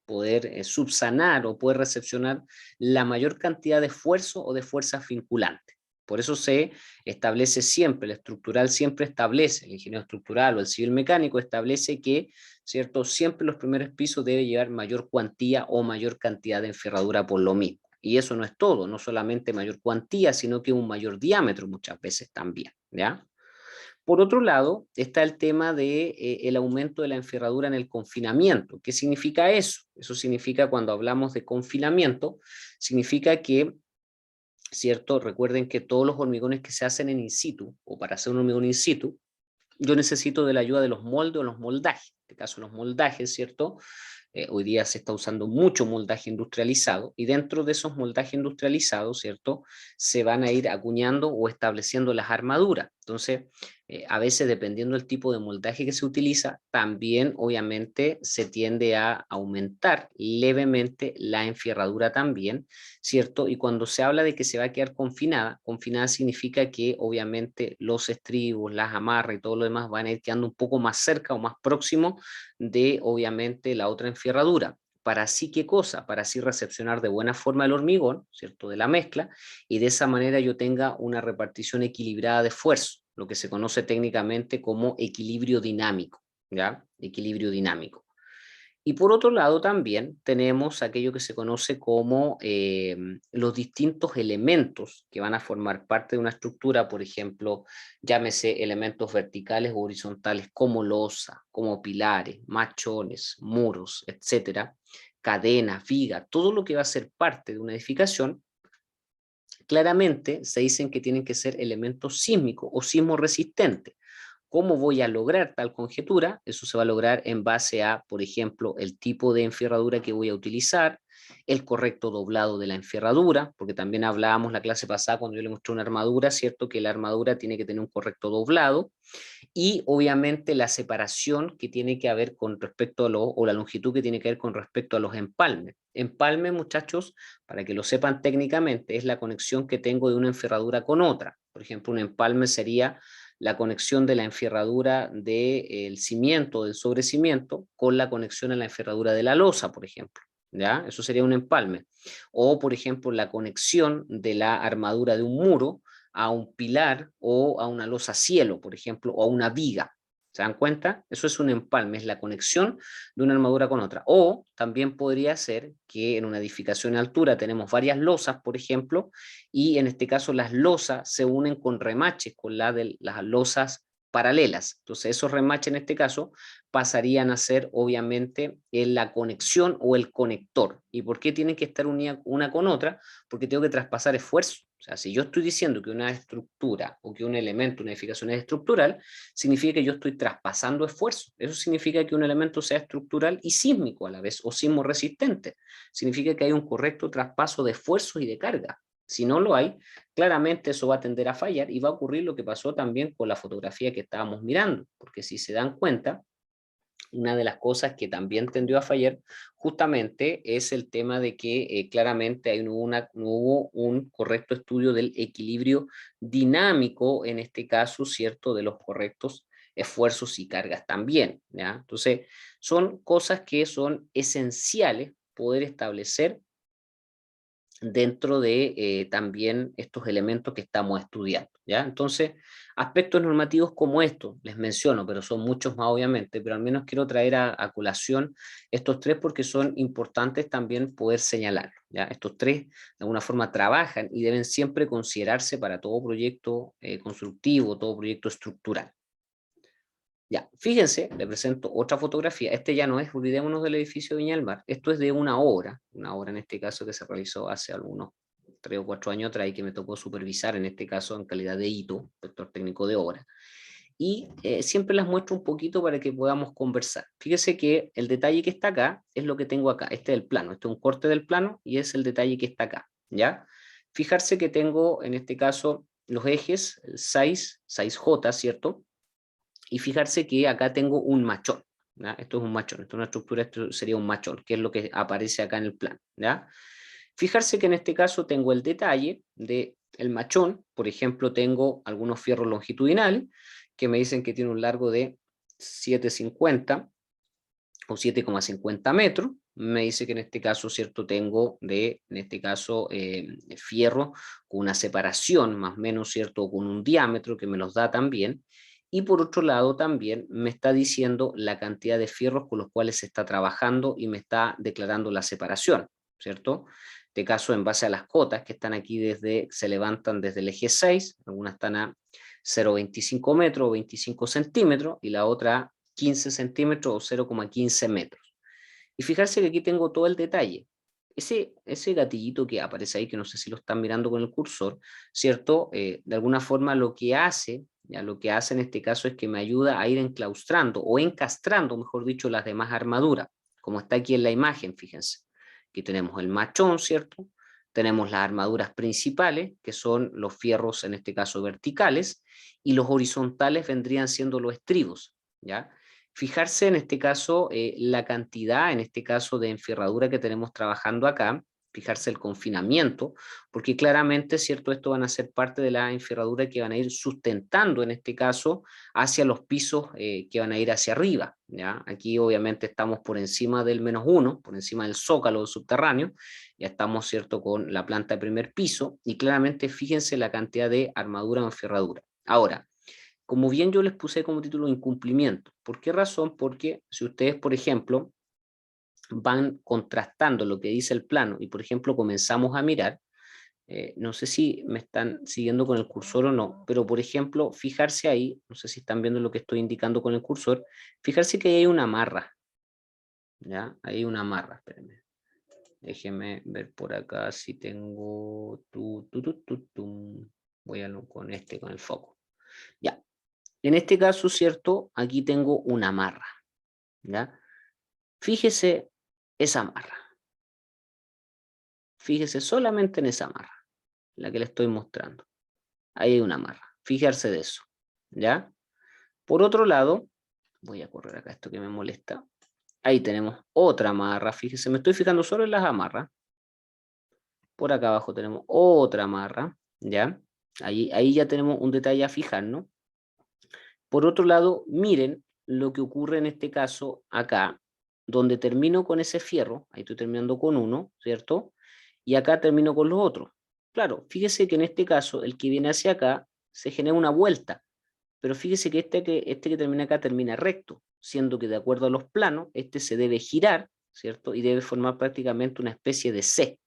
poder subsanar o poder recepcionar la mayor cantidad de esfuerzo o de fuerzas vinculantes. Por eso se establece siempre, el estructural siempre establece, el ingeniero estructural o el civil mecánico establece que, ¿cierto? Siempre los primeros pisos deben llevar mayor cuantía o mayor cantidad de enferradura por lo mismo. Y eso no es todo, no solamente mayor cuantía, sino que un mayor diámetro muchas veces también, ¿ya? Por otro lado, está el tema de, el aumento de la enferradura en el confinamiento. ¿Qué significa eso? Eso significa, cuando hablamos de confinamiento, significa que, ¿cierto? Recuerden que todos los hormigones que se hacen en in situ, o para hacer un hormigón in situ, yo necesito de la ayuda de los moldes o los moldajes. En este caso, los moldajes, ¿cierto? Hoy día se está usando mucho moldaje industrializado y dentro de esos moldajes industrializados, ¿cierto? Se van a ir acuñando o estableciendo las armaduras. Entonces, a veces dependiendo del tipo de moldaje que se utiliza, también obviamente se tiende a aumentar levemente la enfierradura también, ¿cierto? Y cuando se habla de que se va a quedar confinada, confinada significa que obviamente los estribos, las amarras y todo lo demás van a ir quedando un poco más cerca o más próximo de obviamente la otra enfierradura. Para así, ¿qué cosa? Para así recepcionar de buena forma el hormigón, ¿cierto? De la mezcla, y de esa manera yo tenga una repartición equilibrada de esfuerzo. lo que se conoce técnicamente como equilibrio dinámico, ¿ya? Equilibrio dinámico. Y por otro lado también tenemos aquello que se conoce como los distintos elementos que van a formar parte de una estructura, por ejemplo, llámese elementos verticales o horizontales como losa, como pilares, machones, muros, etcétera, cadenas, vigas, todo lo que va a ser parte de una edificación. Claramente se dicen que tienen que ser elementos sísmicos o sismo resistentes. ¿Cómo voy a lograr tal conjetura? Eso se va a lograr en base a, por ejemplo, el tipo de enferradura que voy a utilizar, el correcto doblado de la enferradura, porque también hablábamos la clase pasada cuando yo le mostré una armadura, ¿cierto? Que la armadura tiene que tener un correcto doblado, y obviamente la separación que tiene que haber con respecto a o la longitud que tiene que ver con respecto a los empalmes. Empalme, muchachos, para que lo sepan técnicamente, es la conexión que tengo de una enferradura con otra. Por ejemplo, un empalme sería la conexión de la enferradura del cimiento, del sobrecimiento, con la conexión a la enferradura de la losa, por ejemplo. ¿Ya? Eso sería un empalme. O, por ejemplo, la conexión de la armadura de un muro a un pilar o a una losa cielo, por ejemplo, o a una viga. ¿Se dan cuenta? Eso es un empalme, es la conexión de una armadura con otra. O también podría ser que en una edificación en altura tenemos varias losas, por ejemplo, y en este caso las losas se unen con remaches, con las losas paralelas. Entonces esos remaches en este caso pasarían a ser obviamente la conexión o el conector. ¿Y por qué tienen que estar unidas una con otra? Porque tengo que traspasar esfuerzo. O sea, si yo estoy diciendo que una estructura o que un elemento, una edificación es estructural, significa que yo estoy traspasando esfuerzo. Eso significa que un elemento sea estructural y sísmico a la vez, o sismo resistente. Significa que hay un correcto traspaso de esfuerzos y de carga. Si no lo hay, claramente eso va a tender a fallar y va a ocurrir lo que pasó también con la fotografía que estábamos mirando, porque si se dan cuenta, una de las cosas que también tendió a fallar justamente es el tema de que claramente no hubo un correcto estudio del equilibrio dinámico, en este caso, ¿cierto?, de los correctos esfuerzos y cargas también, ¿ya? Entonces, son cosas que son esenciales poder establecer dentro de también estos elementos que estamos estudiando, ¿ya? Entonces, aspectos normativos como estos, les menciono, pero son muchos más obviamente, pero al menos quiero traer a colación estos tres porque son importantes también poder señalarlos, ¿ya? Estos tres de alguna forma trabajan y deben siempre considerarse para todo proyecto constructivo, todo proyecto estructural. Ya, fíjense, le presento otra fotografía. Este ya no es, olvidémonos del edificio Viña del Mar. Esto es de una obra en este caso que se realizó hace algunos 3 o 4 años atrás y que me tocó supervisar en este caso en calidad de hito, inspector técnico de obra. Y siempre las muestro un poquito para que podamos conversar. Fíjese que el detalle que está acá es lo que tengo acá. Este es el plano, este es un corte del plano y es el detalle que está acá, ¿ya? Fijarse que tengo en este caso los ejes, el 6J, ¿cierto? Y fijarse que acá tengo un machón, ¿ya? Esto es un machón, esto es una estructura, esto sería un machón, que es lo que aparece acá en el plan, ¿ya? Fijarse que en este caso tengo el detalle del machón, por ejemplo, tengo algunos fierros longitudinales que me dicen que tiene un largo de 7,50 o 7,50 metros, me dice que en este caso, ¿cierto? Tengo en este caso, fierro con una separación más o menos, ¿cierto? Con un diámetro que me los da también. Y por otro lado también me está diciendo la cantidad de fierros con los cuales se está trabajando y me está declarando la separación, ¿cierto? En este caso en base a las cotas que están aquí se levantan desde el eje 6, algunas están a 0,25 metros o 25 centímetros y la otra 15 centímetros o 0,15 metros. Y fijarse que aquí tengo todo el detalle. Ese gatillito que aparece ahí, que no sé si lo están mirando con el cursor, ¿cierto? De alguna forma lo que hace en este caso es que me ayuda a ir enclaustrando o encastrando, mejor dicho, las demás armaduras, como está aquí en la imagen, fíjense. Aquí tenemos el machón, ¿cierto? Tenemos las armaduras principales, que son los fierros, en este caso verticales, y los horizontales vendrían siendo los estribos, ¿ya? Fijarse en este caso la cantidad, en este caso de enferradura que tenemos trabajando acá, fijarse el confinamiento, porque claramente, ¿cierto? Esto van a ser parte de la enferradura que van a ir sustentando, en este caso, hacia los pisos que van a ir hacia arriba, ¿ya? Aquí obviamente estamos por encima del -1, por encima del zócalo subterráneo, ya estamos, ¿cierto? Con la planta de primer piso, y claramente fíjense la cantidad de armadura o enferradura. Ahora, como bien yo les puse como título incumplimiento. ¿Por qué razón? Porque si ustedes, por ejemplo, van contrastando lo que dice el plano y, por ejemplo, comenzamos a mirar, no sé si me están siguiendo con el cursor o no, pero, por ejemplo, fijarse ahí, no sé si están viendo lo que estoy indicando con el cursor, fijarse que ahí hay una amarra, ¿ya? Ahí hay una amarra, espérenme. Déjenme ver por acá si tengo... Voy a con con el foco. Ya. En este caso, ¿cierto? Aquí tengo una amarra, ¿ya? Fíjese esa amarra. Fíjese solamente en esa amarra, la que le estoy mostrando. Ahí hay una amarra. Fijarse de eso, ¿ya? Por otro lado, voy a correr acá esto que me molesta. Ahí tenemos otra amarra. Fíjese, me estoy fijando solo en las amarras. Por acá abajo tenemos otra amarra, ¿ya? Ahí ya tenemos un detalle a fijar, ¿no? Por otro lado, miren lo que ocurre en este caso acá, donde termino con ese fierro, ahí estoy terminando con uno, ¿cierto? Y acá termino con los otros. Claro, fíjese que en este caso, el que viene hacia acá, se genera una vuelta, pero fíjese que este que termina acá termina recto, siendo que de acuerdo a los planos, este se debe girar, ¿cierto? Y debe formar prácticamente una especie de C.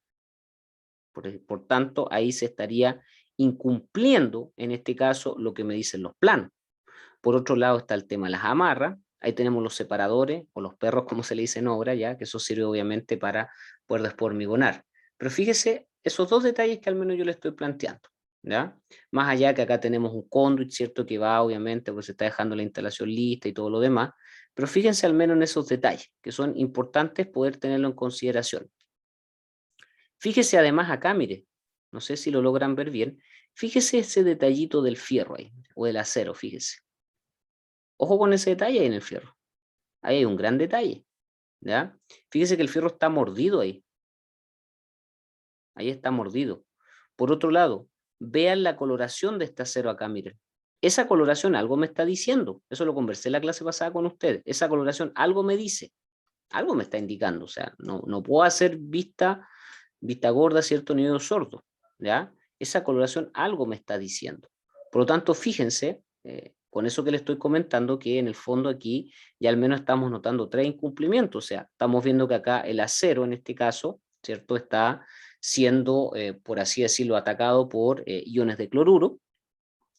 Por tanto, ahí se estaría incumpliendo, en este caso, lo que me dicen los planos. Por otro lado está el tema de las amarras, ahí tenemos los separadores, o los perros como se le dice en obra, ya que eso sirve obviamente para poder después hormigonar. Pero fíjese esos dos detalles que al menos yo le estoy planteando, ¿ya? Más allá que acá tenemos un conduit, ¿cierto? Que va obviamente, pues se está dejando la instalación lista y todo lo demás, pero fíjense al menos en esos detalles, que son importantes poder tenerlo en consideración. Fíjese además acá, mire, no sé si lo logran ver bien, fíjese ese detallito del fierro ahí, o del acero, fíjese. Ojo con ese detalle ahí en el fierro. Ahí hay un gran detalle, ¿ya? Fíjese que el fierro está mordido ahí. Ahí está mordido. Por otro lado, vean la coloración de este acero acá, miren. Esa coloración algo me está diciendo. Eso lo conversé en la clase pasada con ustedes. Esa coloración algo me dice. Algo me está indicando. O sea, no puedo hacer vista gorda, cierto nivel sordo, ¿ya? Esa coloración algo me está diciendo. Por lo tanto, fíjense, con eso que le estoy comentando, que en el fondo aquí ya al menos estamos notando 3 incumplimientos, o sea, estamos viendo que acá el acero en este caso, ¿cierto? Está siendo, por así decirlo, atacado por iones de cloruro,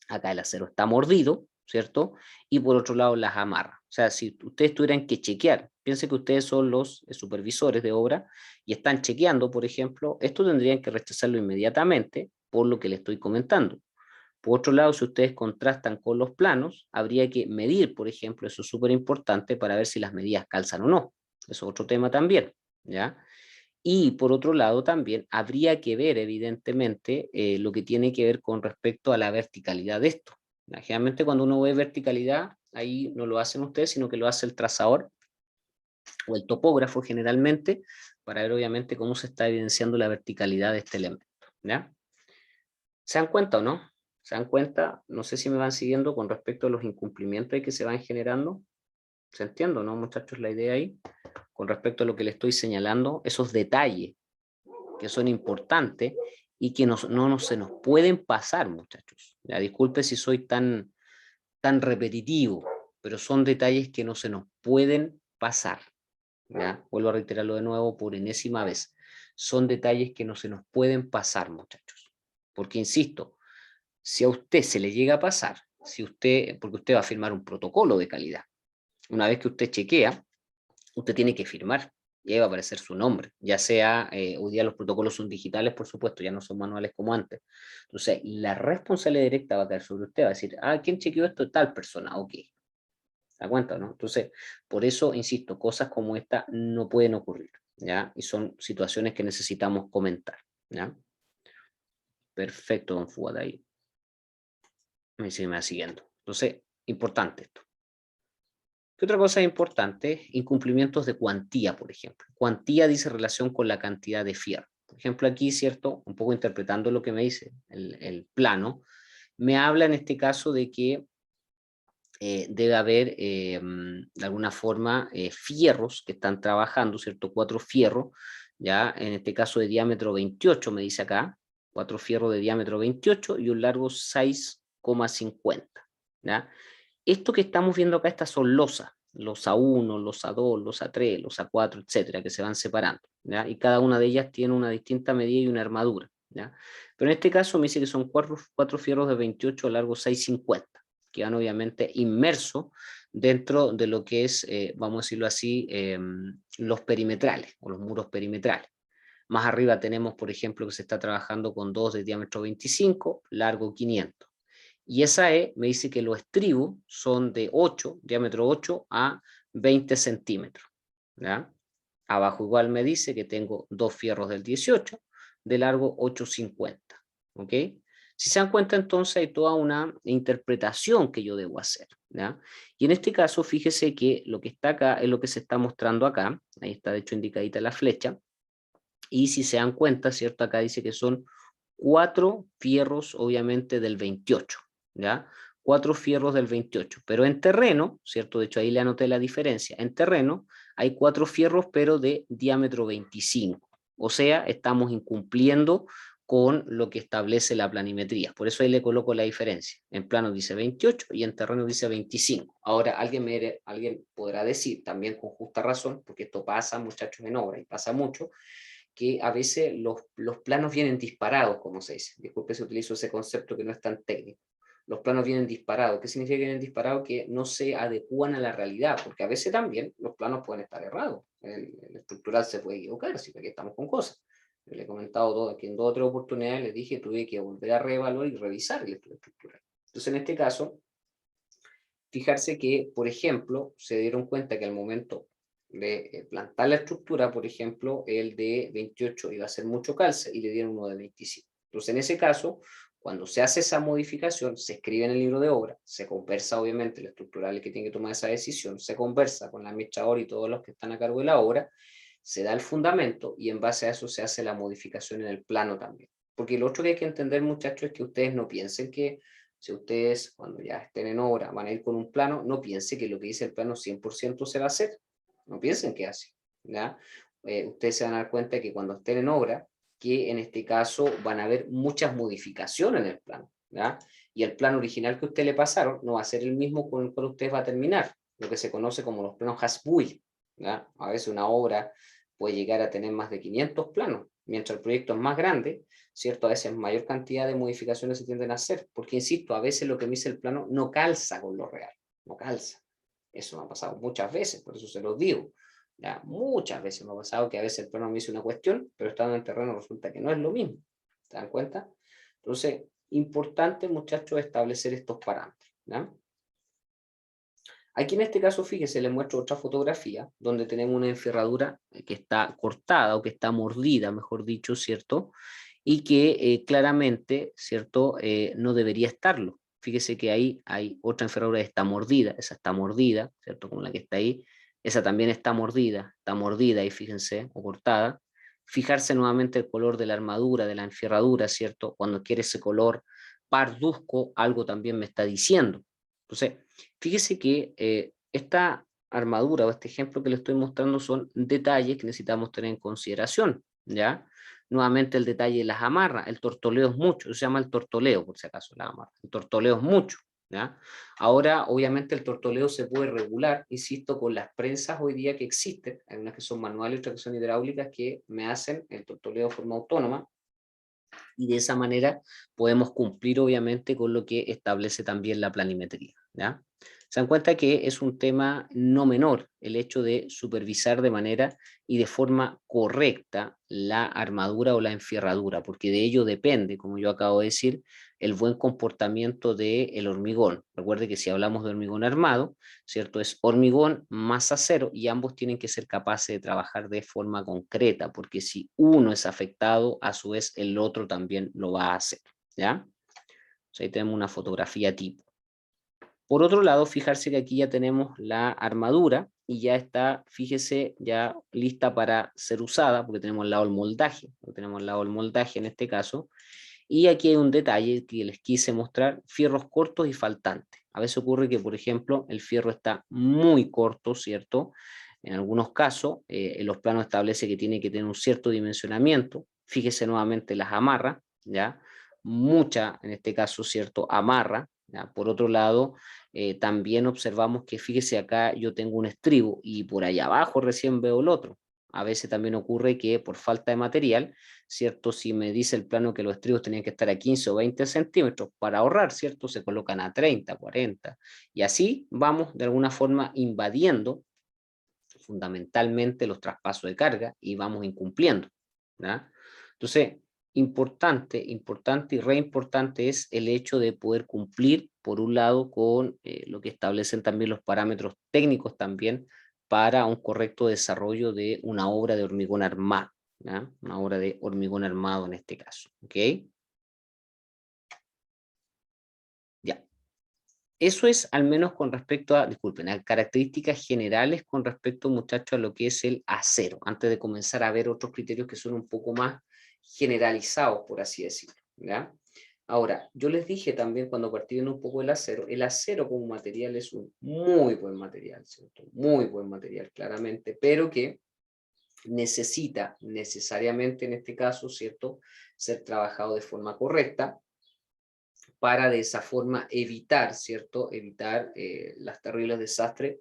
acá el acero está mordido, ¿cierto? Y por otro lado las amarras. O sea, si ustedes tuvieran que chequear, piensen que ustedes son los supervisores de obra y están chequeando, por ejemplo, esto tendrían que rechazarlo inmediatamente por lo que les estoy comentando. Por otro lado, si ustedes contrastan con los planos, habría que medir, por ejemplo, eso es súper importante para ver si las medidas calzan o no. Eso es otro tema también, ¿ya? Y por otro lado también habría que ver evidentemente lo que tiene que ver con respecto a la verticalidad de esto. Generalmente cuando uno ve verticalidad, ahí no lo hacen ustedes, sino que lo hace el trazador o el topógrafo generalmente, para ver obviamente cómo se está evidenciando la verticalidad de este elemento, ¿ya? ¿Se dan cuenta o no? ¿Se dan cuenta? No sé si me van siguiendo con respecto a los incumplimientos que se van generando. ¿Se entiende, no, muchachos, la idea ahí? Con respecto a lo que le estoy señalando, esos detalles que son importantes y que no se nos pueden pasar, muchachos. Ya, disculpe si soy tan repetitivo, pero son detalles que no se nos pueden pasar. ¿Ya? Vuelvo a reiterarlo de nuevo por enésima vez. Son detalles que no se nos pueden pasar, muchachos. Porque, insisto, si a usted se le llega a pasar, porque usted va a firmar un protocolo de calidad. Una vez que usted chequea, usted tiene que firmar y ahí va a aparecer su nombre, ya sea, hoy día los protocolos son digitales, por supuesto, ya no son manuales como antes. Entonces, la responsabilidad directa va a caer sobre usted, va a decir, ¿quién chequeó esto? Tal persona, ok. ¿Se da cuenta, no? Entonces, por eso, insisto, cosas como esta no pueden ocurrir, ¿ya? Y son situaciones que necesitamos comentar, ¿ya? Perfecto, don Fuad, ahí. Me va siguiendo. Entonces, importante esto. ¿Qué otra cosa es importante? Incumplimientos de cuantía, por ejemplo. Cuantía dice relación con la cantidad de fierro. Por ejemplo, aquí, ¿cierto? Un poco interpretando lo que me dice el plano, me habla en este caso de que debe haber, de alguna forma, fierros que están trabajando, ¿cierto? 4 fierros, ya en este caso de diámetro 28, me dice acá, 4 fierros de diámetro 28 y un largo 6,50. ¿ya? Esto que estamos viendo acá, estas son losas, los A1, los A2, los A3, los A4, etcétera, que se van separando, ¿ya? Y cada una de ellas tiene una distinta medida y una armadura, ¿ya? Pero en este caso me dice que son cuatro fierros de 28 largo 6,50, que van obviamente inmersos dentro de lo que es, vamos a decirlo así, los perimetrales, o los muros perimetrales. Más arriba tenemos, por ejemplo, que se está trabajando con dos de diámetro 25, largo 500. Y esa me dice que los estribos son de 8, diámetro 8 a 20 centímetros. ¿Ya? Abajo igual me dice que tengo dos fierros del 18, de largo 8,50. ¿Ok? Si se dan cuenta, entonces hay toda una interpretación que yo debo hacer. ¿Ya? Y en este caso, fíjese que lo que está acá es lo que se está mostrando acá. Ahí está, de hecho, indicadita la flecha. Y si se dan cuenta, ¿cierto? Acá dice que son 4 fierros, obviamente, del 28. ¿Ya? 4 fierros del 28, pero en terreno, ¿cierto? De hecho ahí le anoté la diferencia, en terreno hay 4 fierros pero de diámetro 25, o sea, estamos incumpliendo con lo que establece la planimetría, por eso ahí le coloco la diferencia, en plano dice 28 y en terreno dice 25, ahora alguien podrá decir, también con justa razón, porque esto pasa muchachos en obra y pasa mucho, que a veces los planos vienen disparados, como se dice, disculpe si utilizo ese concepto que no es tan técnico, los planos vienen disparados. ¿Qué significa que vienen disparados? Que no se adecúan a la realidad, porque a veces también los planos pueden estar errados. El estructural se puede equivocar, así que aquí estamos con cosas. Yo le he comentado que en 2 o 3 oportunidades les dije que tuve que volver a reevaluar y revisar el estudio estructural. Entonces, en este caso, fijarse que, por ejemplo, se dieron cuenta que al momento de plantar la estructura, por ejemplo, el de 28 iba a ser mucho calce y le dieron uno de 25. Entonces, en ese caso, cuando se hace esa modificación, se escribe en el libro de obra, se conversa obviamente el estructural que tiene que tomar esa decisión, se conversa con el administrador y todos los que están a cargo de la obra, se da el fundamento y en base a eso se hace la modificación en el plano también. Porque lo otro que hay que entender, muchachos, es que ustedes no piensen que si ustedes cuando ya estén en obra van a ir con un plano, no piensen que lo que dice el plano 100% se va a hacer. No piensen que es así. ¿Ya? Ustedes se van a dar cuenta que cuando estén en obra, que en este caso van a haber muchas modificaciones en el plano. ¿Ya? Y el plano original que ustedes le pasaron no va a ser el mismo con el cual ustedes va a terminar, lo que se conoce como los planos Hasbuy. ¿Ya? A veces una obra puede llegar a tener más de 500 planos, mientras el proyecto es más grande, ¿cierto? A veces mayor cantidad de modificaciones se tienden a hacer, porque insisto, a veces lo que me dice el plano no calza con lo real, no calza. Eso me ha pasado muchas veces, por eso se los digo. Ya, muchas veces me ha pasado que a veces el plano me dice una cuestión, pero estando en el terreno resulta que no es lo mismo. ¿Se dan cuenta? Entonces, importante, muchachos, establecer estos parámetros. ¿Ya? Aquí en este caso, fíjese, les muestro otra fotografía donde tenemos una enferradura que está cortada o que está mordida, mejor dicho, ¿cierto? Y que claramente, ¿cierto? No debería estarlo. Fíjese que ahí hay otra enferradura que está mordida, esa está mordida, ¿cierto? Como la que está ahí. Esa también está mordida y fíjense, o cortada. Fijarse nuevamente el color de la armadura, de la enferradura, ¿cierto? Cuando quiere ese color parduzco, algo también me está diciendo. Entonces, fíjese que esta armadura o este ejemplo que le estoy mostrando son detalles que necesitamos tener en consideración, ¿ya? Nuevamente el detalle de las amarras, el tortoleo es mucho, se llama el tortoleo por si acaso, la amarra. El tortoleo es mucho, ¿ya? Ahora, obviamente el tortoleo se puede regular, insisto, con las prensas hoy día que existen, hay unas que son manuales y otras que son hidráulicas que me hacen el tortoleo de forma autónoma, y de esa manera podemos cumplir obviamente con lo que establece también la planimetría. ¿Ya? Se dan cuenta que es un tema no menor el hecho de supervisar de manera y de forma correcta la armadura o la enfierradura, porque de ello depende, como yo acabo de decir, el buen comportamiento del hormigón. Recuerde que si hablamos de hormigón armado, ¿cierto? Es hormigón más acero y ambos tienen que ser capaces de trabajar de forma concreta, porque si uno es afectado, a su vez el otro también lo va a hacer. ¿Ya? Entonces ahí tenemos una fotografía tipo. Por otro lado, fijarse que aquí ya tenemos la armadura y ya está, fíjese, ya lista para ser usada, porque tenemos al lado el moldaje, en este caso. Y aquí hay un detalle que les quise mostrar, fierros cortos y faltantes. A veces ocurre que, por ejemplo, el fierro está muy corto, ¿cierto? En algunos casos, en los planos establece que tiene que tener un cierto dimensionamiento. Fíjese nuevamente las amarras, ¿ya? Mucha, en este caso, ¿cierto? Amarra, ¿ya? Por otro lado, también observamos que, fíjese, acá yo tengo un estribo y por allá abajo recién veo el otro. A veces también ocurre que por falta de material, ¿cierto? Si me dice el plano que los estribos tenían que estar a 15 o 20 centímetros para ahorrar, ¿cierto? Se colocan a 30, 40. Y así vamos de alguna forma invadiendo fundamentalmente los traspasos de carga y vamos incumpliendo, ¿ya? Entonces, importante y re importante es el hecho de poder cumplir, por un lado, con lo que establecen también los parámetros técnicos también para un correcto desarrollo de una obra de hormigón armado, ¿ya? Una obra de hormigón armado en este caso, ¿ok? Ya. Eso es al menos con respecto a, disculpen, a características generales con respecto, muchachos, a lo que es el acero, antes de comenzar a ver otros criterios que son un poco más generalizados, por así decirlo, ¿ya? Ahora, yo les dije también cuando partí viendo un poco el acero como material es un muy buen material, ¿cierto? Muy buen material, claramente, pero que necesita necesariamente en este caso, ¿cierto?, ser trabajado de forma correcta, para de esa forma evitar, ¿cierto? Evitar los terribles desastres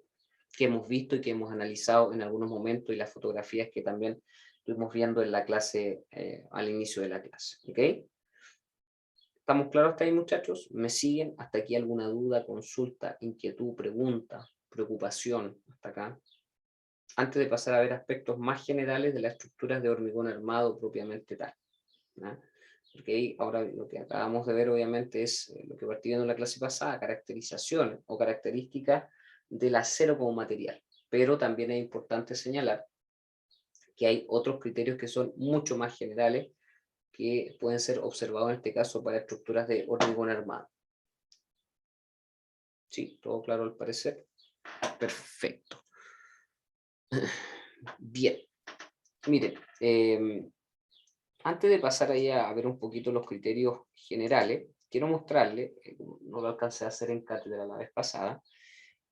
que hemos visto y que hemos analizado en algunos momentos y las fotografías que también estuvimos viendo en la clase, al inicio de la clase, ¿ok? ¿Estamos claros hasta ahí, muchachos? ¿Me siguen? ¿Hasta aquí alguna duda, consulta, inquietud, pregunta, preocupación? Hasta acá. Antes de pasar a ver aspectos más generales de las estructuras de hormigón armado propiamente tal, ¿no? Porque ahí ahora lo que acabamos de ver obviamente es lo que partí viendo en la clase pasada, caracterizaciones o características del acero como material. Pero también es importante señalar que hay otros criterios que son mucho más generales que pueden ser observados en este caso para estructuras de hormigón armado. Sí, todo claro al parecer. Perfecto. Bien. Miren, antes de pasar ahí a ver un poquito los criterios generales, quiero mostrarle, no lo alcancé a hacer en cátedra la vez pasada,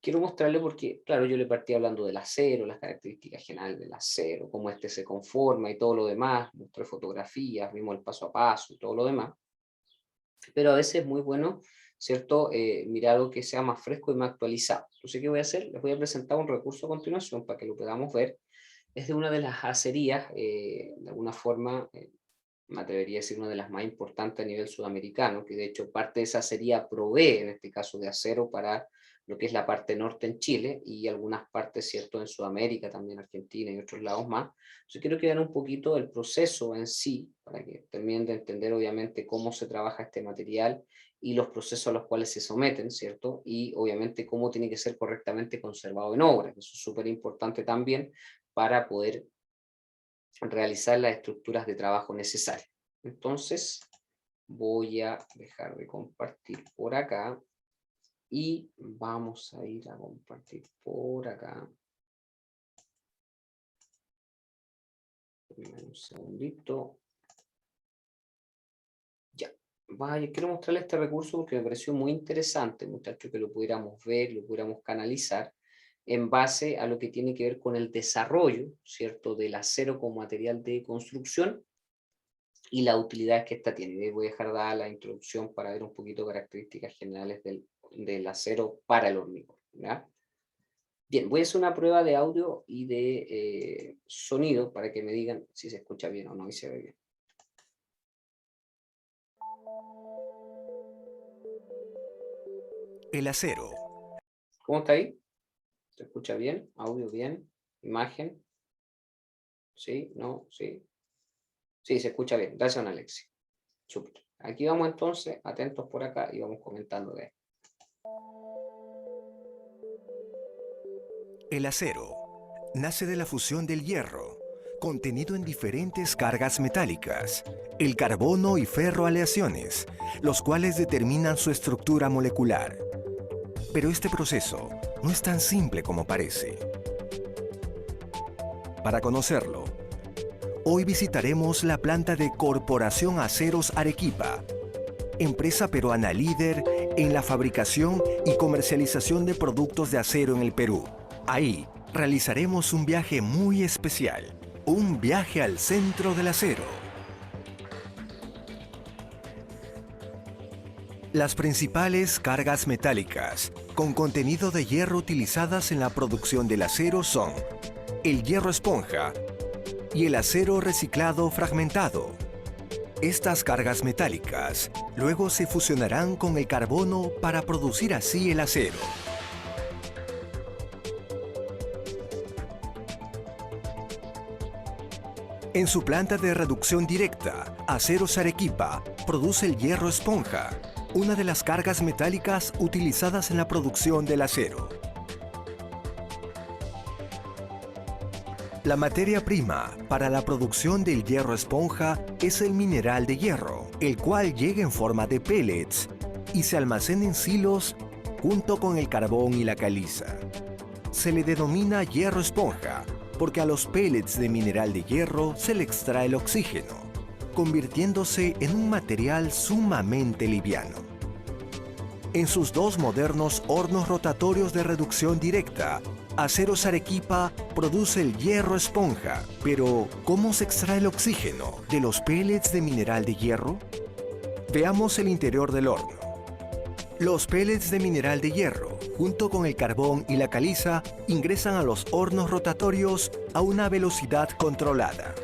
quiero mostrarle porque, claro, yo le partí hablando del acero, las características generales del acero, cómo este se conforma y todo lo demás, mostré fotografías, vimos el paso a paso y todo lo demás, pero a veces es muy bueno, ¿cierto?, mirar algo que sea más fresco y más actualizado. Entonces, ¿qué voy a hacer? Les voy a presentar un recurso a continuación para que lo podamos ver. Es de una de las acerías, de alguna forma, me atrevería a decir una de las más importantes a nivel sudamericano, que de hecho parte de esa acería provee, en este caso, de acero para lo que es la parte norte en Chile y algunas partes, ¿cierto?, en Sudamérica, también Argentina y otros lados más. Entonces quiero que vean un poquito el proceso en sí, para que terminen de entender obviamente cómo se trabaja este material y los procesos a los cuales se someten, ¿cierto? Y obviamente cómo tiene que ser correctamente conservado en obra, que eso es súper importante también para poder realizar las estructuras de trabajo necesarias. Entonces, voy a dejar de compartir por acá y vamos a ir a compartir por acá. Un segundito. Ya. Vaya, quiero mostrarles este recurso porque me pareció muy interesante, muchachos, que lo pudiéramos ver, lo pudiéramos canalizar en base a lo que tiene que ver con el desarrollo, ¿cierto?, del acero como material de construcción y la utilidad que esta tiene. Voy a dejar dada la introducción para ver un poquito características generales del acero para el hormigón, ¿ya? Bien, voy a hacer una prueba de audio y de sonido para que me digan si se escucha bien o no y se ve bien. El acero. ¿Cómo está ahí? ¿Se escucha bien? ¿Audio bien? ¿Imagen? ¿Sí? ¿No? ¿Sí? Sí, se escucha bien. Gracias, don Alexi. Súper. Aquí vamos entonces, atentos por acá y vamos comentando de esto. El acero nace de la fusión del hierro, contenido en diferentes cargas metálicas, el carbono y ferroaleaciones, los cuales determinan su estructura molecular. Pero este proceso no es tan simple como parece. Para conocerlo, hoy visitaremos la planta de Corporación Aceros Arequipa, empresa peruana líder en la fabricación y comercialización de productos de acero en el Perú. Ahí realizaremos un viaje muy especial, un viaje al centro del acero. Las principales cargas metálicas con contenido de hierro utilizadas en la producción del acero son el hierro esponja y el acero reciclado fragmentado. Estas cargas metálicas luego se fusionarán con el carbono para producir así el acero. En su planta de reducción directa, Aceros Arequipa produce el hierro esponja, una de las cargas metálicas utilizadas en la producción del acero. La materia prima para la producción del hierro esponja es el mineral de hierro, el cual llega en forma de pellets y se almacena en silos junto con el carbón y la caliza. Se le denomina hierro esponja porque a los pellets de mineral de hierro se le extrae el oxígeno, convirtiéndose en un material sumamente liviano. En sus dos modernos hornos rotatorios de reducción directa, Aceros Arequipa produce el hierro esponja. Pero, ¿cómo se extrae el oxígeno de los pellets de mineral de hierro? Veamos el interior del horno. Los pellets de mineral de hierro, junto con el carbón y la caliza, ingresan a los hornos rotatorios a una velocidad controlada.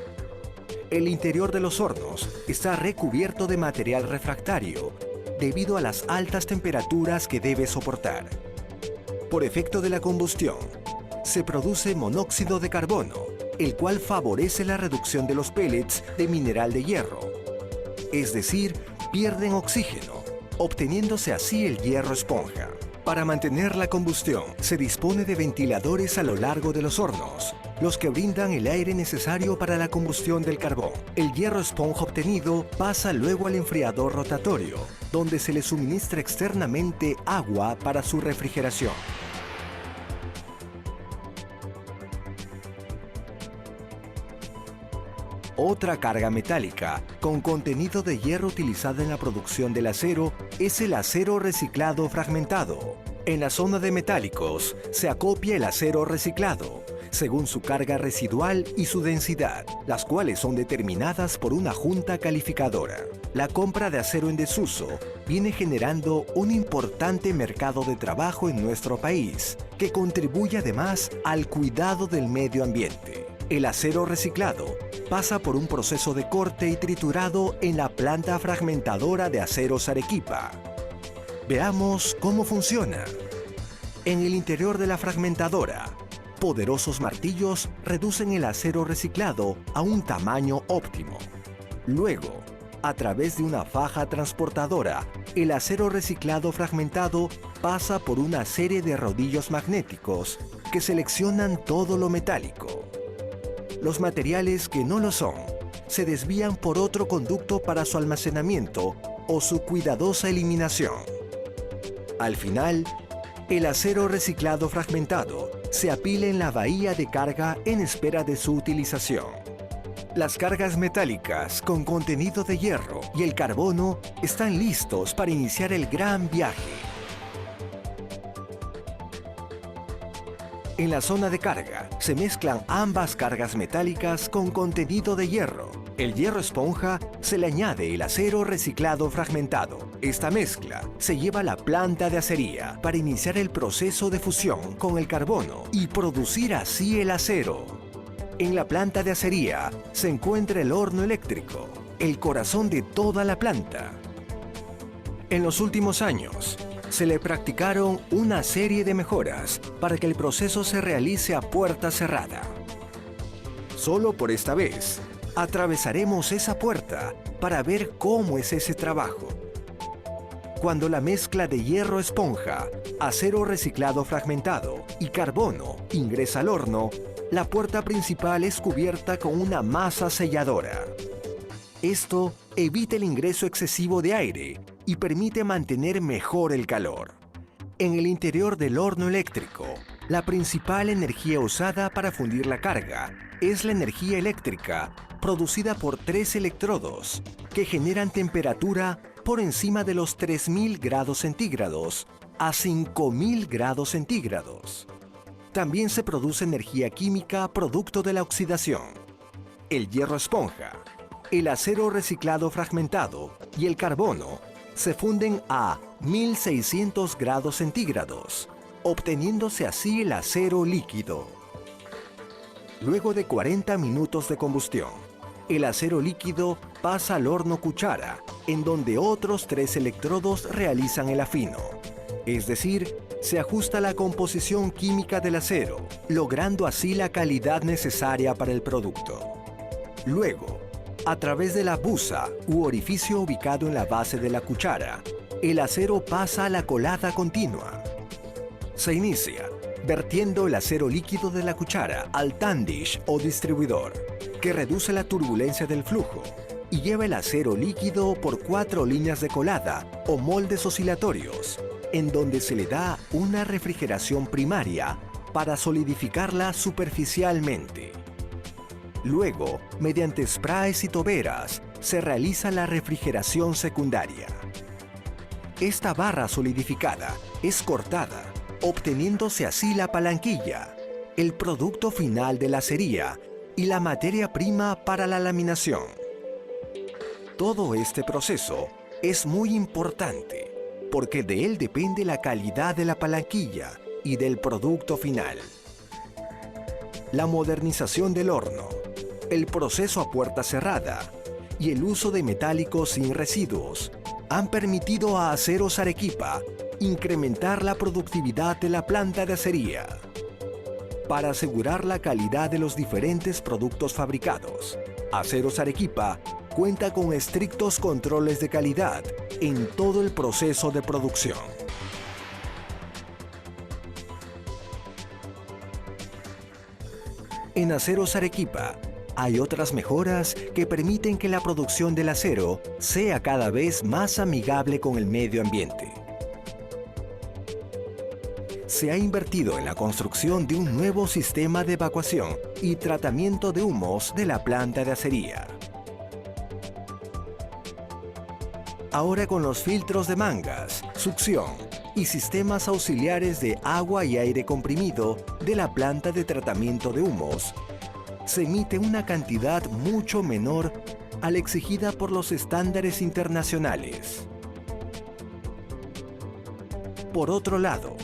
El interior de los hornos está recubierto de material refractario debido a las altas temperaturas que debe soportar. Por efecto de la combustión, se produce monóxido de carbono, el cual favorece la reducción de los pellets de mineral de hierro. Es decir, pierden oxígeno, obteniéndose así el hierro esponja. Para mantener la combustión, se dispone de ventiladores a lo largo de los hornos, los que brindan el aire necesario para la combustión del carbón. El hierro esponja obtenido pasa luego al enfriador rotatorio, donde se le suministra externamente agua para su refrigeración. Otra carga metálica con contenido de hierro utilizada en la producción del acero es el acero reciclado fragmentado. En la zona de metálicos se acopia el acero reciclado, según su carga residual y su densidad, las cuales son determinadas por una junta calificadora. La compra de acero en desuso viene generando un importante mercado de trabajo en nuestro país, que contribuye además al cuidado del medio ambiente. El acero reciclado pasa por un proceso de corte y triturado en la planta fragmentadora de Aceros Arequipa. Veamos cómo funciona. En el interior de la fragmentadora, poderosos martillos reducen el acero reciclado a un tamaño óptimo. Luego, a través de una faja transportadora, el acero reciclado fragmentado pasa por una serie de rodillos magnéticos que seleccionan todo lo metálico. Los materiales que no lo son se desvían por otro conducto para su almacenamiento o su cuidadosa eliminación. Al final, el acero reciclado fragmentado se apila en la bahía de carga en espera de su utilización. Las cargas metálicas con contenido de hierro y el carbono están listos para iniciar el gran viaje. En la zona de carga se mezclan ambas cargas metálicas con contenido de hierro. El hierro esponja se le añade el acero reciclado fragmentado. Esta mezcla se lleva a la planta de acería para iniciar el proceso de fusión con el carbono y producir así el acero. En la planta de acería se encuentra el horno eléctrico, el corazón de toda la planta. En los últimos años, se le practicaron una serie de mejoras para que el proceso se realice a puerta cerrada. Solo por esta vez, atravesaremos esa puerta para ver cómo es ese trabajo. Cuando la mezcla de hierro esponja, acero reciclado fragmentado y carbono ingresa al horno, la puerta principal es cubierta con una masa selladora. Esto evita el ingreso excesivo de aire y permite mantener mejor el calor. En el interior del horno eléctrico, la principal energía usada para fundir la carga es la energía eléctrica producida por 3 electrodos que generan temperatura por encima de los 3000 grados centígrados a 5000 grados centígrados. También se produce energía química producto de la oxidación. El hierro esponja, el acero reciclado fragmentado y el carbono se funden a 1600 grados centígrados, obteniéndose así el acero líquido. Luego de 40 minutos de combustión, el acero líquido pasa al horno cuchara, en donde otros 3 electrodos realizan el afino. Es decir, se ajusta la composición química del acero, logrando así la calidad necesaria para el producto. Luego, a través de la busa u orificio ubicado en la base de la cuchara, el acero pasa a la colada continua. Se inicia vertiendo el acero líquido de la cuchara al tandish o distribuidor, que reduce la turbulencia del flujo y lleva el acero líquido por 4 líneas de colada o moldes oscilatorios, en donde se le da una refrigeración primaria para solidificarla superficialmente. Luego, mediante sprays y toberas, se realiza la refrigeración secundaria. Esta barra solidificada es cortada, obteniéndose así la palanquilla, el producto final de la acería y la materia prima para la laminación. Todo este proceso es muy importante porque de él depende la calidad de la palanquilla y del producto final. La modernización del horno, el proceso a puerta cerrada y el uso de metálicos sin residuos han permitido a Aceros Arequipa incrementar la productividad de la planta de acería. Para asegurar la calidad de los diferentes productos fabricados, Aceros Arequipa cuenta con estrictos controles de calidad en todo el proceso de producción. En Aceros Arequipa hay otras mejoras que permiten que la producción del acero sea cada vez más amigable con el medio ambiente. Se ha invertido en la construcción de un nuevo sistema de evacuación y tratamiento de humos de la planta de acería. Ahora con los filtros de mangas, succión y sistemas auxiliares de agua y aire comprimido de la planta de tratamiento de humos, se emite una cantidad mucho menor a la exigida por los estándares internacionales. Por otro lado,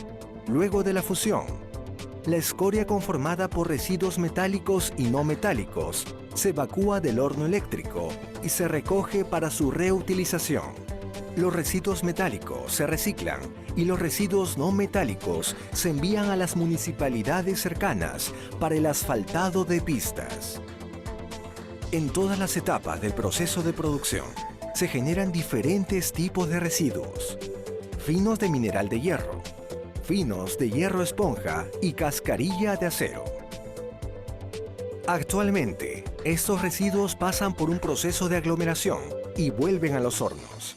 luego de la fusión, la escoria conformada por residuos metálicos y no metálicos se evacúa del horno eléctrico y se recoge para su reutilización. Los residuos metálicos se reciclan y los residuos no metálicos se envían a las municipalidades cercanas para el asfaltado de pistas. En todas las etapas del proceso de producción se generan diferentes tipos de residuos: finos de mineral de hierro, finos de hierro esponja y cascarilla de acero. Actualmente, estos residuos pasan por un proceso de aglomeración y vuelven a los hornos.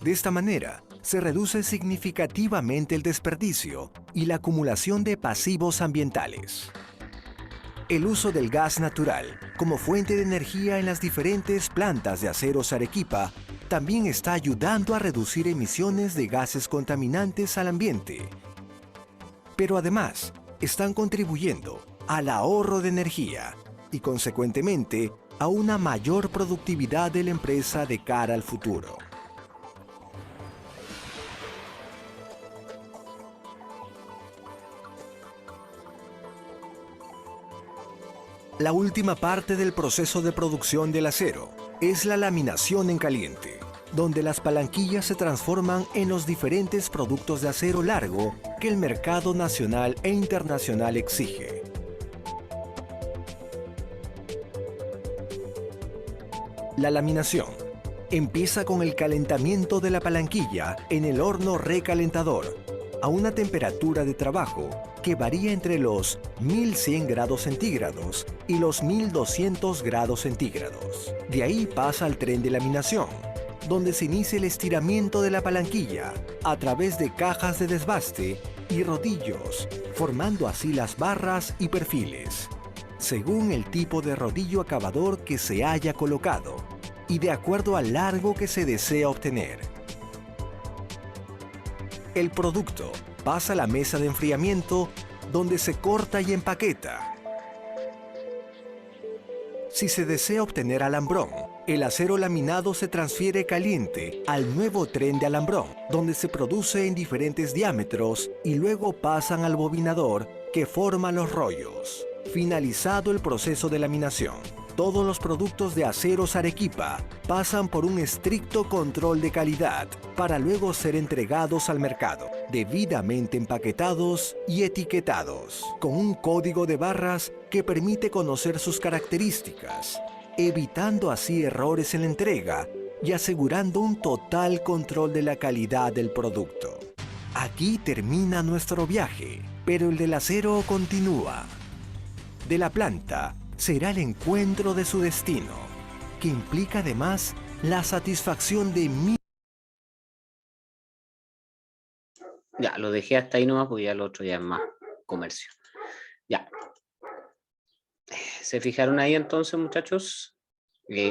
De esta manera, se reduce significativamente el desperdicio y la acumulación de pasivos ambientales. El uso del gas natural como fuente de energía en las diferentes plantas de Aceros Arequipa también está ayudando a reducir emisiones de gases contaminantes al ambiente. Pero además, están contribuyendo al ahorro de energía y, consecuentemente, a una mayor productividad de la empresa de cara al futuro. La última parte del proceso de producción del acero es la laminación en caliente, donde las palanquillas se transforman en los diferentes productos de acero largo que el mercado nacional e internacional exige. La laminación empieza con el calentamiento de la palanquilla en el horno recalentador a una temperatura de trabajo que varía entre los 1100 grados centígrados y los 1200 grados centígrados. De ahí pasa al tren de laminación, donde se inicia el estiramiento de la palanquilla a través de cajas de desbaste y rodillos, formando así las barras y perfiles, según el tipo de rodillo acabador que se haya colocado y de acuerdo al largo que se desea obtener. El producto pasa a la mesa de enfriamiento, donde se corta y empaqueta. Si se desea obtener alambrón, El acero laminado se transfiere caliente al nuevo tren de alambrón, donde se produce en diferentes diámetros y luego pasan al bobinador que forma los rollos. Finalizado el proceso de laminación, todos los productos de Aceros Arequipa pasan por un estricto control de calidad para luego ser entregados al mercado, debidamente empaquetados y etiquetados, con un código de barras que permite conocer sus características, evitando así errores en la entrega y asegurando un total control de la calidad del producto. Aquí termina nuestro viaje, pero el del acero continúa. De la planta será el encuentro de su destino, que implica además la satisfacción de Ya, lo dejé hasta ahí nomás porque ya lo otro ya es más comercio. Ya. ¿Se fijaron ahí entonces, muchachos?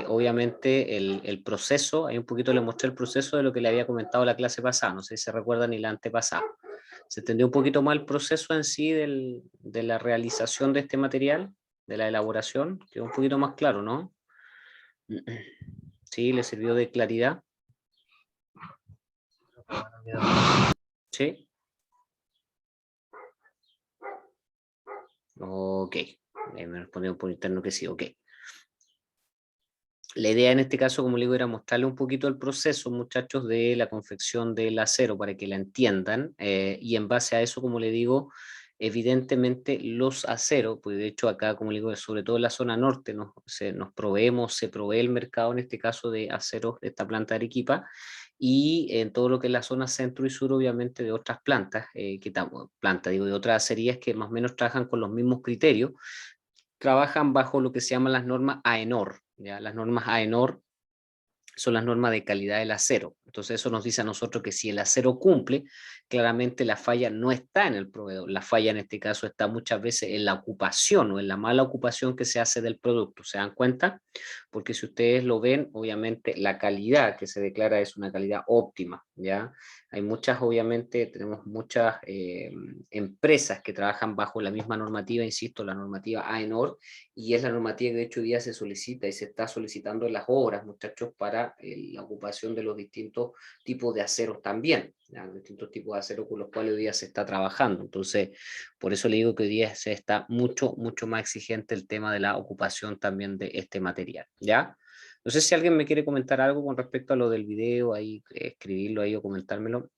Obviamente el proceso, ahí un poquito les mostré el proceso de lo que le había comentado la clase pasada, no sé si se recuerdan ni la antepasada. Se entendió un poquito más el proceso en sí de la realización de este material, de la elaboración, quedó un poquito más claro, ¿no? Sí, le sirvió de claridad. Sí. Ok, me respondió por interno que sí, ok. La idea en este caso, como le digo, era mostrarle un poquito el proceso, muchachos, de la confección del acero para que la entiendan, y en base a eso, como le digo, evidentemente los aceros, pues de hecho acá, como le digo, sobre todo en la zona norte, se provee el mercado, en este caso de aceros de esta planta de Arequipa, y en todo lo que es la zona centro y sur, obviamente, de otras plantas, de otras acerías que más o menos trabajan con los mismos criterios, trabajan bajo lo que se llaman las normas AENOR. ¿Ya? Las normas AENOR son las normas de calidad del acero. Entonces eso nos dice a nosotros que si el acero cumple, claramente la falla no está en el proveedor. La falla en este caso está muchas veces en la ocupación o en la mala ocupación que se hace del producto. ¿Se dan cuenta? Porque si ustedes lo ven, obviamente la calidad que se declara es una calidad óptima, ¿ya? Hay muchas, obviamente, tenemos muchas empresas que trabajan bajo la misma normativa, insisto, la normativa AENOR, y es la normativa que de hecho hoy día se solicita y se está solicitando en las obras, muchachos, para la ocupación de los distintos tipos de aceros también, ¿ya? Los distintos tipos de acero con los cuales hoy día se está trabajando. Entonces, por eso le digo que hoy día se está mucho más exigente el tema de la ocupación también de este material, ¿ya? No sé si alguien me quiere comentar algo con respecto a lo del video, ahí escribirlo ahí o comentármelo,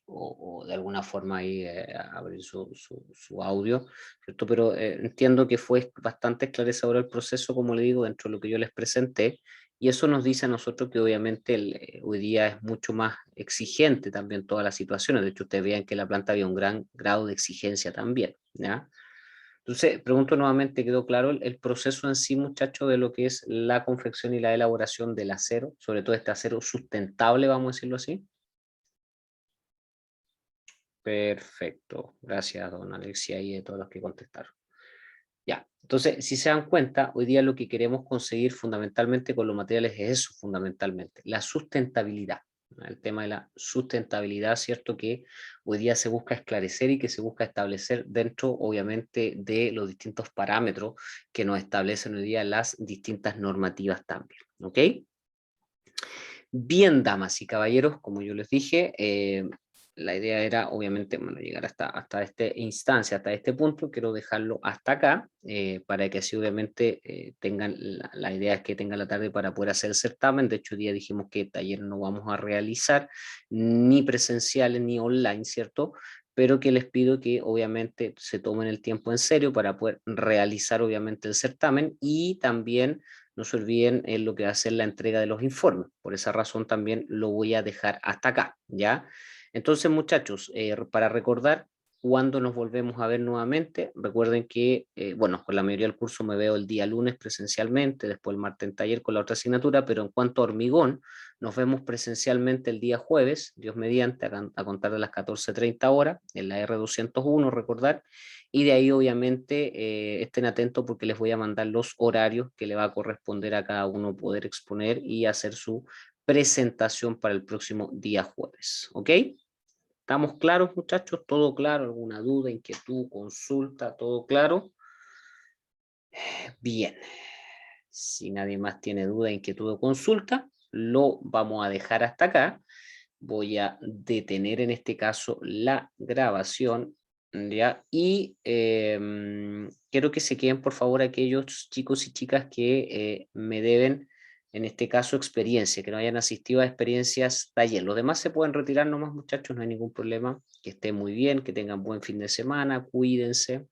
o de alguna forma ahí abrir su audio, ¿cierto? Pero entiendo que fue bastante esclarecedor el proceso, como le digo, dentro de lo que yo les presenté, y eso nos dice a nosotros que obviamente hoy día es mucho más exigente también todas las situaciones. De hecho, ustedes vean que en la planta había un gran grado de exigencia también, ¿ya? Entonces, pregunto nuevamente, ¿quedó claro el proceso en sí, muchachos, de lo que es la confección y la elaboración del acero, sobre todo este acero sustentable, vamos a decirlo así? Perfecto, gracias, don Alexia, y de todos los que contestaron. Ya, entonces, si se dan cuenta, hoy día lo que queremos conseguir fundamentalmente con los materiales es eso, fundamentalmente, la sustentabilidad. El tema de la sustentabilidad, ¿cierto? Que hoy día se busca esclarecer y que se busca establecer dentro, obviamente, de los distintos parámetros que nos establecen hoy día las distintas normativas también, ¿ok? Bien, damas y caballeros, como yo les dije, la idea era, obviamente, bueno, llegar hasta esta instancia, hasta este punto. Quiero dejarlo hasta acá, para que así, obviamente, tengan la idea es que tengan la tarde para poder hacer el certamen. De hecho, hoy día dijimos que taller no vamos a realizar, ni presenciales ni online, ¿cierto? Pero que les pido que, obviamente, se tomen el tiempo en serio para poder realizar, obviamente, el certamen, y también no se olviden en lo que va a ser la entrega de los informes. Por esa razón también lo voy a dejar hasta acá, ¿ya? Entonces, muchachos, para recordar cuándo nos volvemos a ver nuevamente, recuerden que, bueno, con la mayoría del curso me veo el día lunes presencialmente, después el martes en taller con la otra asignatura, pero en cuanto a hormigón, nos vemos presencialmente el día jueves, Dios mediante, a contar de las 14:30 horas, en la R201, recordar, y de ahí obviamente estén atentos porque les voy a mandar los horarios que le va a corresponder a cada uno poder exponer y hacer su presentación para el próximo día jueves, ¿ok? ¿Estamos claros, muchachos? ¿Todo claro? ¿Alguna duda, inquietud, consulta? ¿Todo claro? Bien. Si nadie más tiene duda, inquietud o consulta, lo vamos a dejar hasta acá. Voy a detener en este caso la grabación, ¿ya? Y quiero que se queden por favor aquellos chicos y chicas que me deben, en este caso, experiencia, que no hayan asistido a experiencias taller. Los demás se pueden retirar nomás, muchachos, no hay ningún problema. Que estén muy bien, que tengan buen fin de semana, cuídense.